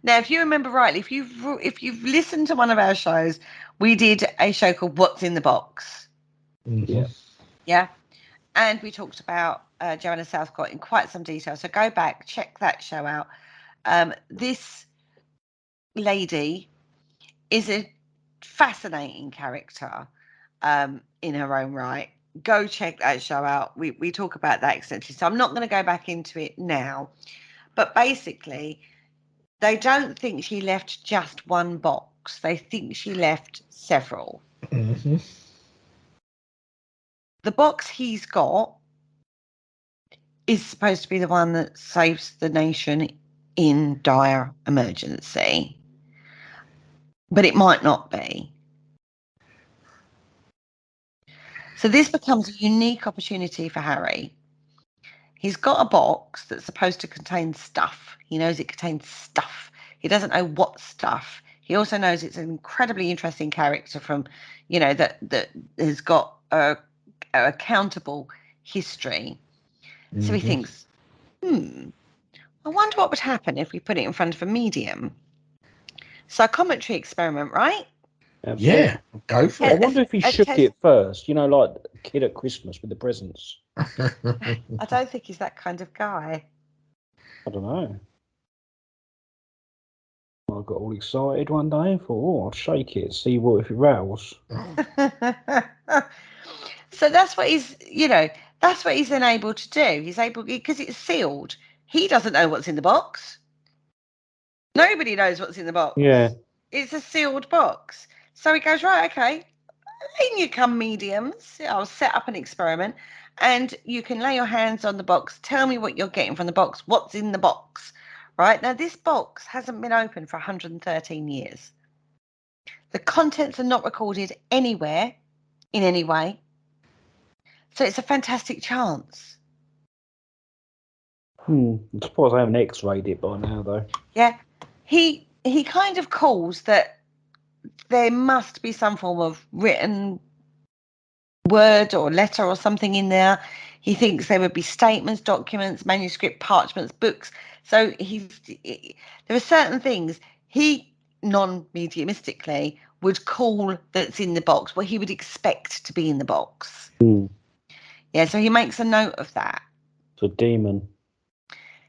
Now, if you remember rightly, if you've listened to one of our shows, we did a show called What's in the Box. Yeah, and we talked about Joanna Southcott in quite some detail, so go back, check that show out. This lady is a fascinating character in her own right. Go check that show out. We talk about that extensively, so I'm not going to go back into it now, but basically they don't think she left just one box. They think she left several. The box he's got is supposed to be the one that saves the nation in dire emergency, but it might not be. So this becomes a unique opportunity for Harry. He's got a box that's supposed to contain stuff. He knows it contains stuff. He doesn't know what stuff. He also knows it's an incredibly interesting character from, that has got a accountable history. So he thinks, I wonder what would happen if we put it in front of a medium. Psychometry experiment, right? Absolutely. Yeah, go for it. I wonder if he shook it first, like the kid at Christmas with the presents. I don't think he's that kind of guy. I don't know. I got all excited one day and thought, I'll shake it, see if it rattles. So that's what he's then able to do. He's able, because it's sealed. He doesn't know what's in the box. Nobody knows what's in the box. Yeah. It's a sealed box. So he goes, right, okay. In you come, mediums. I'll set up an experiment and you can lay your hands on the box. Tell me what you're getting from the box. What's in the box? Right? Now, this box hasn't been open for 113 years. The contents are not recorded anywhere in any way. So it's a fantastic chance. I'm surprised I haven't x-rayed it by now, though. Yeah. He kind of calls that there must be some form of written word or letter or something in there. He thinks there would be statements, documents, manuscript, parchments, books. So there are certain things he non-mediumistically would call that's in the box, what he would expect to be in the box. Yeah, so he makes a note of that. It's a demon.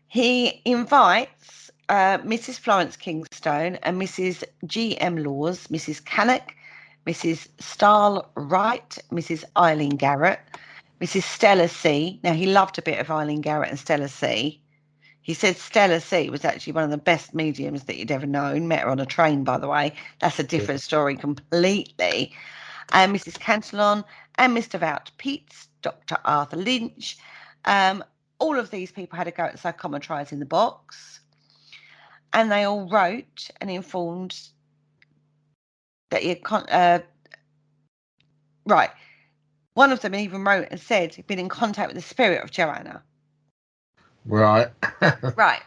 He invites Mrs. Florence Kingstone and Mrs. G.M. Laws, Mrs. Cannock, Mrs. Stahl Wright, Mrs. Eileen Garrett, Mrs. Stella C. Now, he loved a bit of Eileen Garrett and Stella C. He said Stella C was actually one of the best mediums that you'd ever known. Met her on a train, by the way. That's a different story completely. And Mrs. Cantillon and Mr. Vout Peets, Dr. Arthur Lynch. All of these people had a go at psychometrising the box. And they all wrote and informed that he had... right. One of them even wrote and said he'd been in contact with the spirit of Joanna. Right. Right.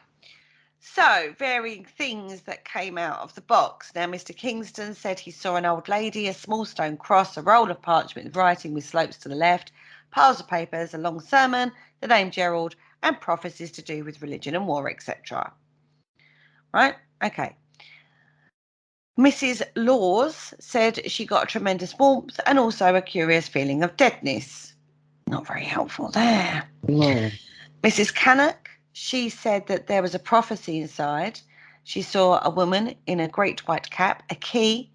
So, varying things that came out of the box. Now, Mr. Kingston said he saw an old lady, a small stone cross, a roll of parchment with writing with slopes to the left, piles of papers, a long sermon, the name Gerald, and prophecies to do with religion and war, etc. Right? Okay. Mrs. Laws said she got a tremendous warmth and also a curious feeling of deadness. Not very helpful there. No. Mrs. Cannock, she said that there was a prophecy inside. She saw a woman in a great white cap, a key,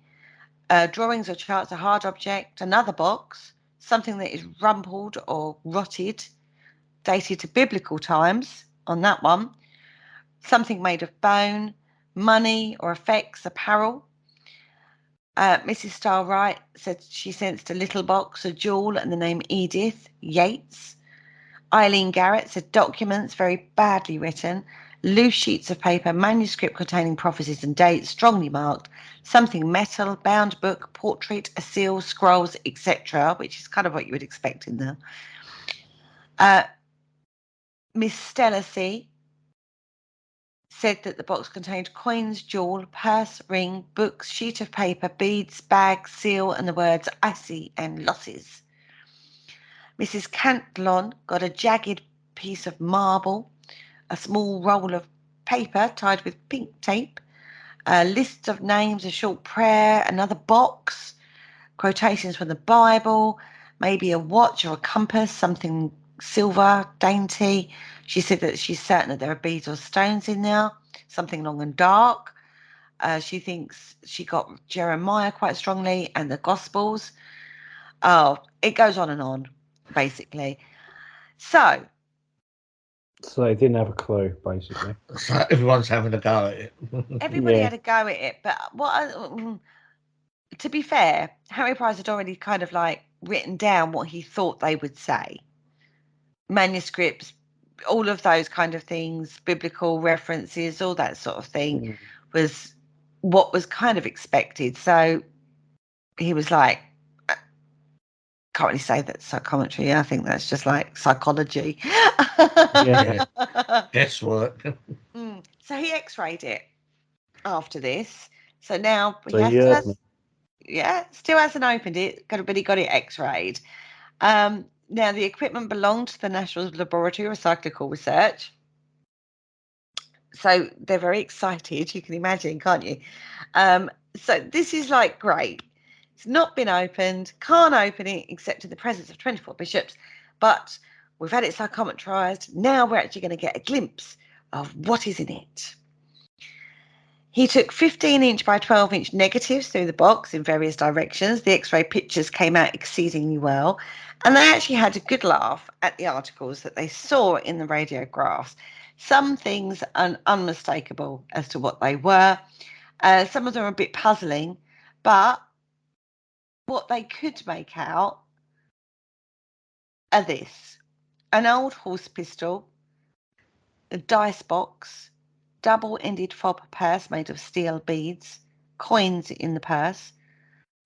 drawings or charts, a hard object, another box, something that is rumpled or rotted, dated to biblical times on that one, something made of bone, money or effects, apparel. Mrs. Starwright said she sensed a little box, a jewel, and the name Edith Yates. Eileen Garrett said documents, very badly written, loose sheets of paper, manuscript containing prophecies and dates, strongly marked, something metal, bound book, portrait, a seal, scrolls, etc., which is kind of what you would expect in there. Miss Stella C. said that the box contained coins, jewel, purse, ring, books, sheet of paper, beads, bag, seal, and the words icy and losses. Mrs. Cantillon got a jagged piece of marble, a small roll of paper tied with pink tape, a list of names, a short prayer, another box, quotations from the Bible, maybe a watch or a compass, something silver, dainty. She said that she's certain that there are beads or stones in there, something long and dark. She thinks she got Jeremiah quite strongly and the Gospels. Oh, it goes on, basically. So they didn't have a clue, basically. So everyone's having a go at it. everybody Yeah. had a go at it, but to be fair, Harry Price had already kind of like written down what he thought they would say. Manuscripts, all of those kind of things, biblical references, all that sort of thing was what was kind of expected. So he was like, can't really say that's psychometry. I think that's just like psychology. Yeah. Guesswork. So he x-rayed it after this. So now So yeah. still hasn't opened it, but he got it x-rayed. Now the equipment belonged to the National Laboratory of Psychical Research. So they're very excited, you can imagine, can't you? So this is like great. It's not been opened, can't open it except in the presence of 24 bishops, but we've had it psychometrized. Now we're actually going to get a glimpse of what is in it. He took 15-inch by 12-inch negatives through the box in various directions. The X-ray pictures came out exceedingly well, and they actually had a good laugh at the articles that they saw in the radiographs. Some things are unmistakable as to what they were. Some of them are a bit puzzling, but what they could make out are this: an old horse pistol, a dice box, double-ended fob purse made of steel beads, coins in the purse,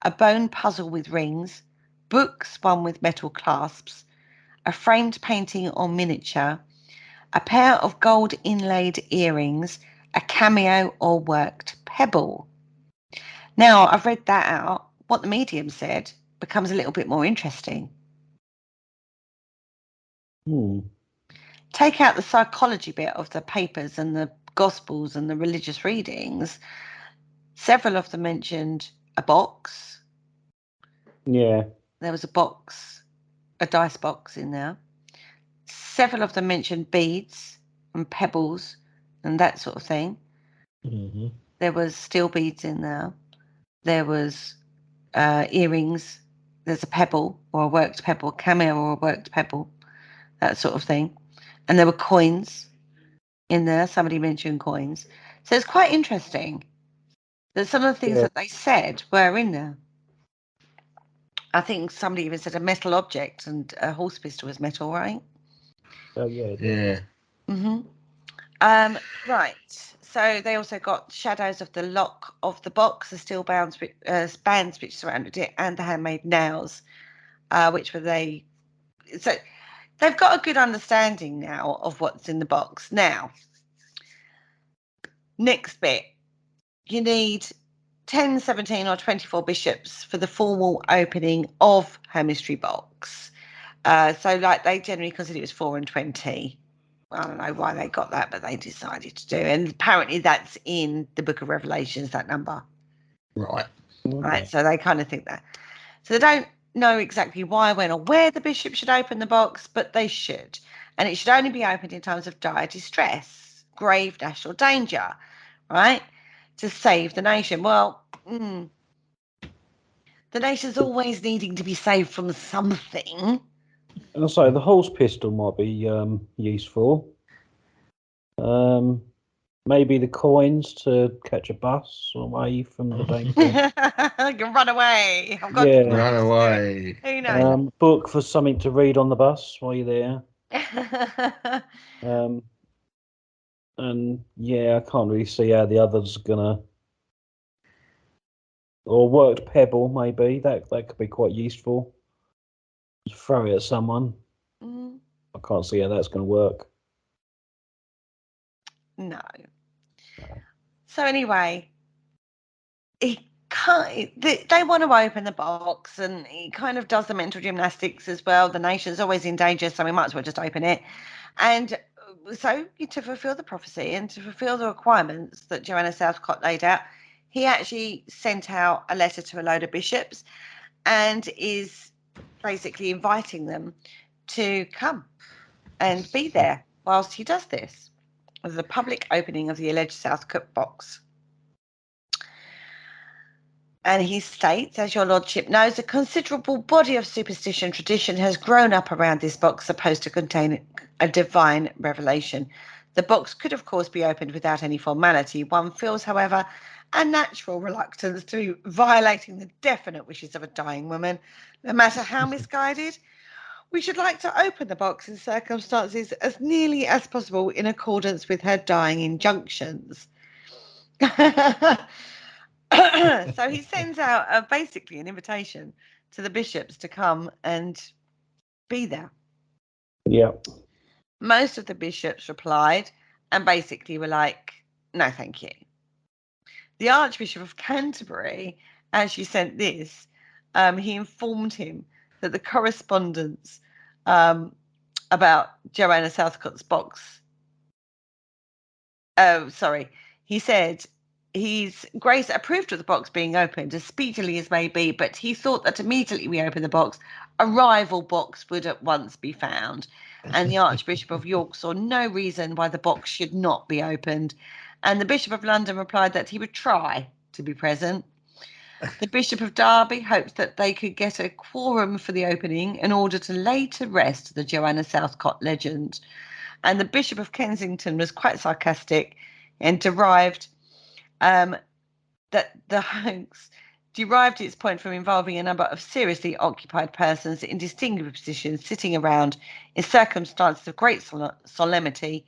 a bone puzzle with rings, books, one with metal clasps, a framed painting or miniature, a pair of gold inlaid earrings, a cameo or worked pebble. Now, I've read that out. What the medium said becomes a little bit more interesting. Take out the psychology bit of the papers and the Gospels and the religious readings. Several of them mentioned a box. Yeah. There was a box, a dice box in there. Several of them mentioned beads and pebbles and that sort of thing. Mm-hmm. There was steel beads in there. There was earrings. There's a pebble or a worked pebble, a cameo or a worked pebble, that sort of thing. And there were coins in there. Somebody mentioned coins. So it's quite interesting that some of the things that they said were in there. I think somebody even said a metal object, and a horse pistol was metal, right? Oh yeah. Yeah. Mm-hmm. Right. So they also got shadows of the lock of the box, the steel bands which surrounded it, and the handmade nails, which were they. So they've got a good understanding now of what's in the box. Now, next bit, you need 10, 17 or 24 bishops for the formal opening of her mystery box. So like they generally consider it was 4 and 20. I don't know why they got that, but they decided to do. And apparently that's in the Book of Revelations, that number. Right. Right, so they kind of think that. So they don't know exactly why, when, or where the bishop should open the box, but they should. And it should only be opened in times of dire distress, grave national danger, right, to save the nation. Well, the nation's always needing to be saved from something. I'll say the horse pistol might be useful. Maybe the coins to catch a bus away from the danger. I can run away. I've got Yeah. Run away. Who knows? Book for something to read on the bus while you're there. And yeah, I can't really see how the others are gonna. Or worked pebble, maybe that could be quite useful. Just throw it at someone. Mm, I can't see how that's going to work. no. So anyway, he can't. They want to open the box, and he kind of does the mental gymnastics as well. The nation's always in danger, so we might as well just open it. And so, to fulfil the prophecy and to fulfil the requirements that Joanna Southcott laid out, he actually sent out a letter to a load of bishops, and is basically inviting them to come and be there whilst he does this, with the public opening of the alleged Southcott box. And he states, as your lordship knows, a considerable body of superstition tradition has grown up around this box supposed to contain a divine revelation. The box could, of course, be opened without any formality. One feels, however, a natural reluctance to violating the definite wishes of a dying woman, no matter how misguided. We should like to open the box in circumstances as nearly as possible in accordance with her dying injunctions. So he sends out basically an invitation to the bishops to come and be there. Yeah. Most of the bishops replied and basically were like, no, thank you. The Archbishop of Canterbury actually sent this. He informed him that the correspondence about Joanna Southcott's box. Oh, sorry. He said His Grace approved of the box being opened as speedily as may be, but he thought that immediately we opened the box, a rival box would at once be found. And the Archbishop of York saw no reason why the box should not be opened. And the Bishop of London replied that he would try to be present. The Bishop of Derby hoped that they could get a quorum for the opening in order to lay to rest the Joanna Southcott legend. And the Bishop of Kensington was quite sarcastic and derived that the hoax derived its point from involving a number of seriously occupied persons in distinguished positions sitting around in circumstances of great solemnity.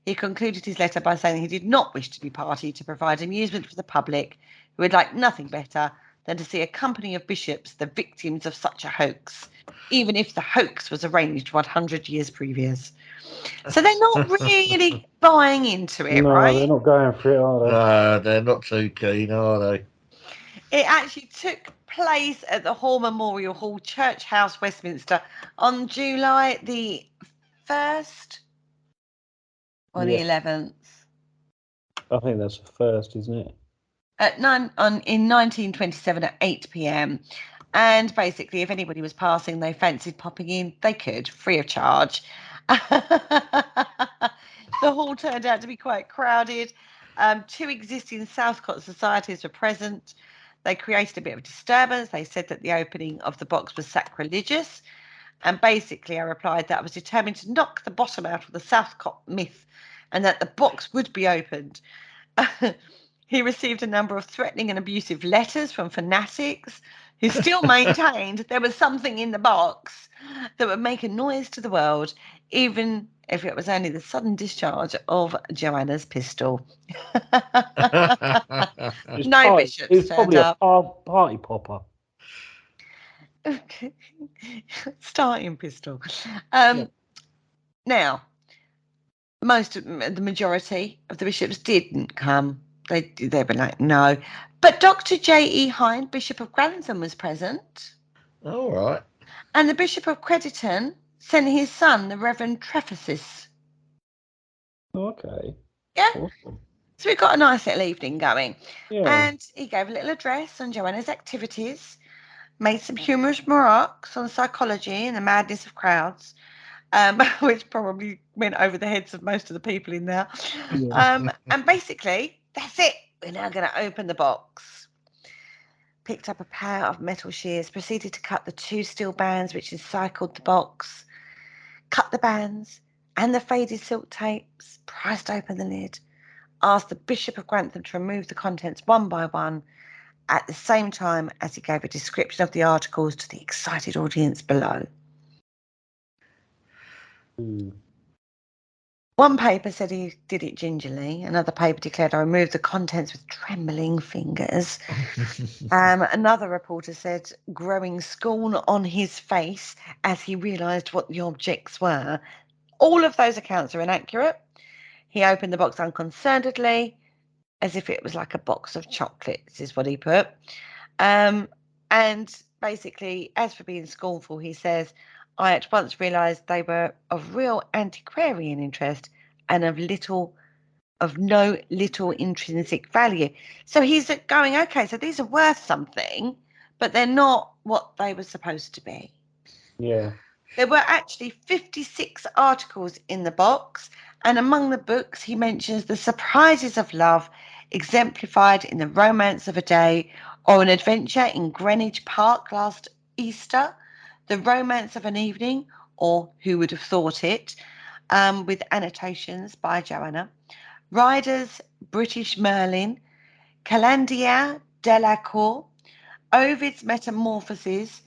He concluded his letter by saying he did not wish to be party to provide amusement for the public, who would like nothing better than to see a company of bishops the victims of such a hoax, even if the hoax was arranged 100 years previous. So they're not really buying into it, No, right? they're not going for it, are they? No, they're not too keen, are they? It actually took place at the Hall Memorial Hall, Church House, Westminster, on July the 1st or the 11th. I think that's the first, isn't it? In 1927 at 8 p.m. And basically, if anybody was passing, they fancied popping in, they could, free of charge. The hall turned out to be quite crowded. 2 existing Southcott societies were present. They created a bit of disturbance. They said that the opening of the box was sacrilegious. And basically, I replied that I was determined to knock the bottom out of the Southcott myth and that the box would be opened. He received a number of threatening and abusive letters from fanatics who still maintained there was something in the box that would make a noise to the world, even if it was only the sudden discharge of Joanna's pistol. No bishops It was turned probably up. a party popper. Starting pistol. Yeah. Now, the majority of the bishops didn't come. They were like, no. But Dr. J.E. Hind, Bishop of Grantham, was present. All right. And the Bishop of Crediton sent his son, the Reverend Trephasis. Okay. Yeah. Awesome. So we got a nice little evening going. Yeah. And he gave a little address on Joanna's activities, made some humorous remarks on psychology and the madness of crowds, which probably went over the heads of most of the people in there. Yeah. And basically, that's it. We're now going to open the box. Picked up a pair of metal shears, proceeded to cut the 2 steel bands which encircled the box, cut the bands and the faded silk tapes, prized open the lid, asked the Bishop of Grantham to remove the contents one by one, at the same time as he gave a description of the articles to the excited audience below. One paper said he did it gingerly. Another paper declared I removed the contents with trembling fingers. Another reporter said growing scorn on his face as he realised what the objects were. All of those accounts are inaccurate. He opened the box unconcernedly, as if it was like a box of chocolates, is what he put. And basically, as for being scornful, he says, I at once realised they were of real antiquarian interest and of no little intrinsic value. So he's going, okay, so these are worth something, but they're not what they were supposed to be. Yeah. There were actually 56 articles in the box, and among the books he mentions The Surprises of Love, exemplified in The Romance of a Day, or An Adventure in Greenwich Park Last Easter, The Romance of an Evening, or Who Would Have Thought It, with annotations by Joanna, Ryder's British Merlin, Calandia Delacour, Ovid's Metamorphoses,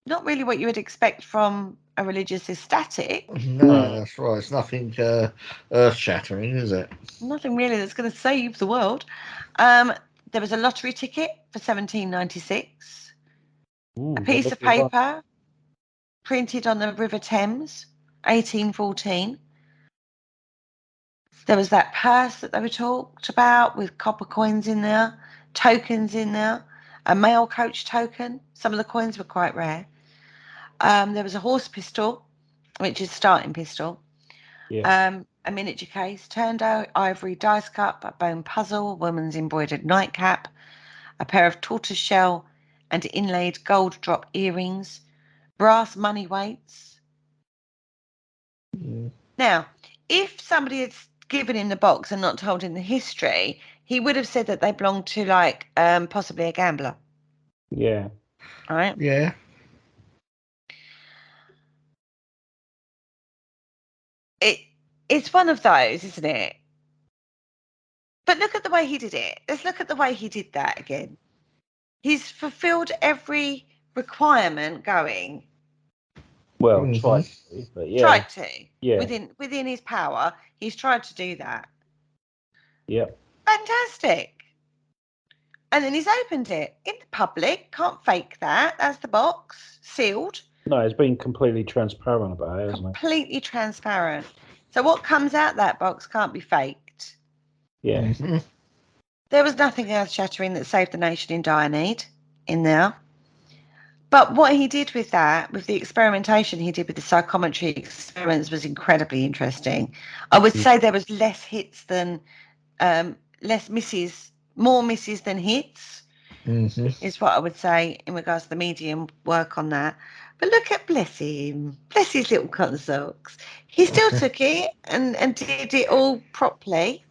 not really what you would expect from a religious ecstatic. No, that's right. It's nothing earth-shattering, is it? Nothing really that's going to save the world. There was a lottery ticket for 1796. A piece of paper printed on the River Thames, 1814. There was that purse that they were talked about with copper coins in there, tokens in there, a mail coach token. Some of the coins were quite rare. There was a horse pistol, which is starting pistol. Yeah. A miniature case, turned out ivory dice cup, a bone puzzle, a woman's embroidered nightcap, a pair of tortoiseshell and inlaid gold drop earrings, brass money weights. Now, if somebody had given him the box and not told him the history, he would have said that they belonged to possibly a gambler. Yeah. All right. Yeah. It's one of those, isn't it? But look at the way he did it. Let's look at the way he did that again. He's fulfilled every requirement going. Well, tried to, but yeah. Tried to. Yeah. Within his power, he's tried to do that. Yep. Fantastic. And then he's opened it in the public. Can't fake that. That's the box, sealed. No, it's been completely transparent about it, hasn't it? Completely transparent. So what comes out that box can't be faked. Yeah. Mm-hmm. There was nothing earth-shattering that saved the nation in dire need in there. But what he did with that, with the experimentation he did with the psychometry experiments, was incredibly interesting. I would say there was less hits than, more misses than hits. is what I would say in regards to the medium work on that. But look at bless him, bless his little cotton socks. He still took it and did it all properly.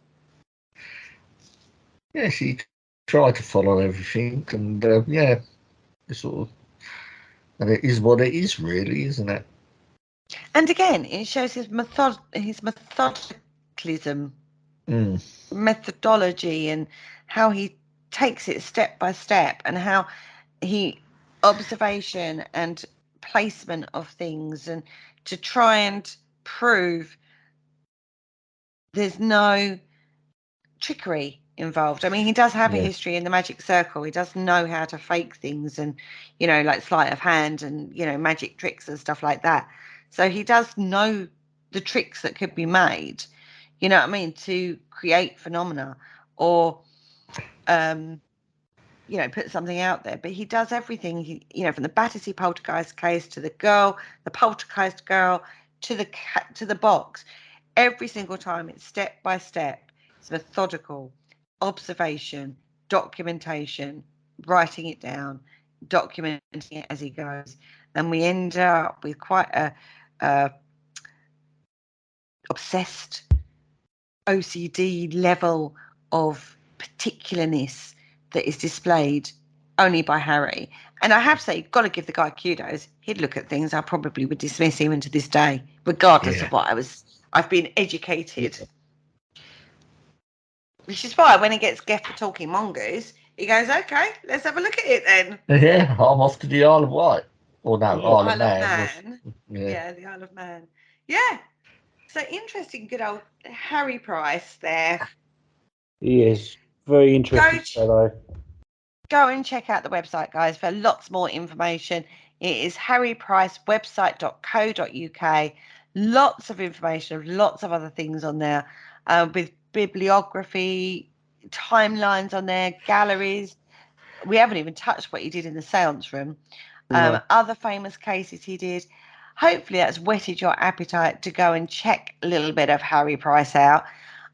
Yeah, she tried to follow everything, and sort of, and it is what it is, really, isn't it? And again, it shows his methodicalism, methodology, and how he takes it step by step, and how he observation and placement of things, and to try and prove there's no trickery involved. I mean, he does have a history in the magic circle. He does know how to fake things, and like sleight of hand and magic tricks and stuff like that. So he does know the tricks that could be made, you know what I mean, to create phenomena or put something out there. But he does everything. He, from the Battersea Poltergeist case to the poltergeist girl, to the box. Every single time, it's step by step. It's methodical, observation, documentation, writing it down, documenting it as he goes, and we end up with quite a obsessed OCD level of particularness that is displayed only by Harry. And I have to say, got to give the guy kudos. He'd look at things I probably would dismiss even to this day, regardless of what I've been educated. Which is why when he gets Geff for talking mongoose, he goes, okay, let's have a look at it then. Yeah, I'm off to the Isle of Wight. Or no, Isle of Man. The Isle of Man. Yeah. So interesting, good old Harry Price there. He is very interesting fellow. Go and check out the website, guys, for lots more information. It is harrypricewebsite.co.uk. Lots of information, lots of other things on there, with bibliography, timelines on there, galleries. We haven't even touched what he did in the seance room. Other famous cases he did. Hopefully that's whetted your appetite to go and check a little bit of Harry Price out.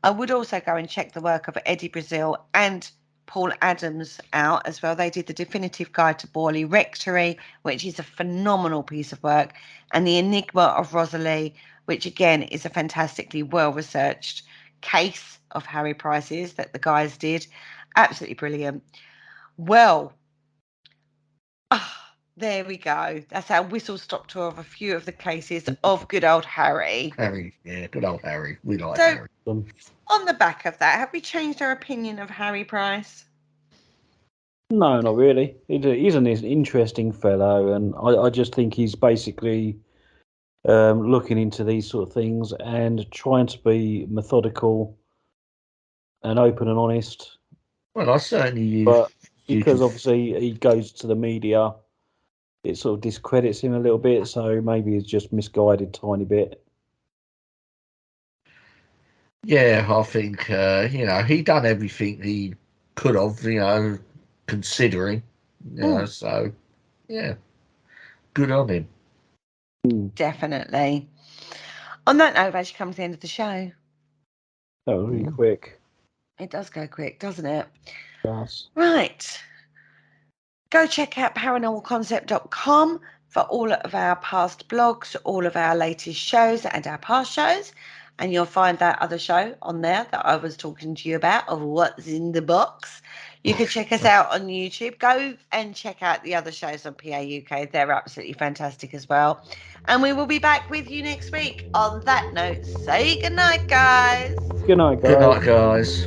I would also go and check the work of Eddie Brazil and Paul Adams out as well. They did the Definitive Guide to Borley Rectory, which is a phenomenal piece of work, and The Enigma of Rosalie, which again is a fantastically well-researched case of Harry Price's that the guys did. Absolutely brilliant. Well, there we go. That's our whistle-stop tour of a few of the cases of good old Harry. Good old Harry. We like Harry. On the back of that, have we changed our opinion of Harry Price? No, not really. He's an interesting fellow, and I just think he's basically looking into these sort of things and trying to be methodical and open and honest. Well, I certainly... But because obviously he goes to the media, it sort of discredits him a little bit, so maybe he's just misguided a tiny bit. Yeah, I think, he done everything he could have, considering, so, yeah, good on him. Definitely. On that note, we've actually come to the end of the show. Oh, really quick. It does go quick, doesn't it? It does. Right. Go check out paranormalconcept.com for all of our past blogs, all of our latest shows and our past shows. And you'll find that other show on there that I was talking to you about, of What's in the Box. You can check us out on YouTube. Go and check out the other shows on PA UK. They're absolutely fantastic as well. And we will be back with you next week. On that note, say goodnight, guys. Good night, guys. Good night, guys.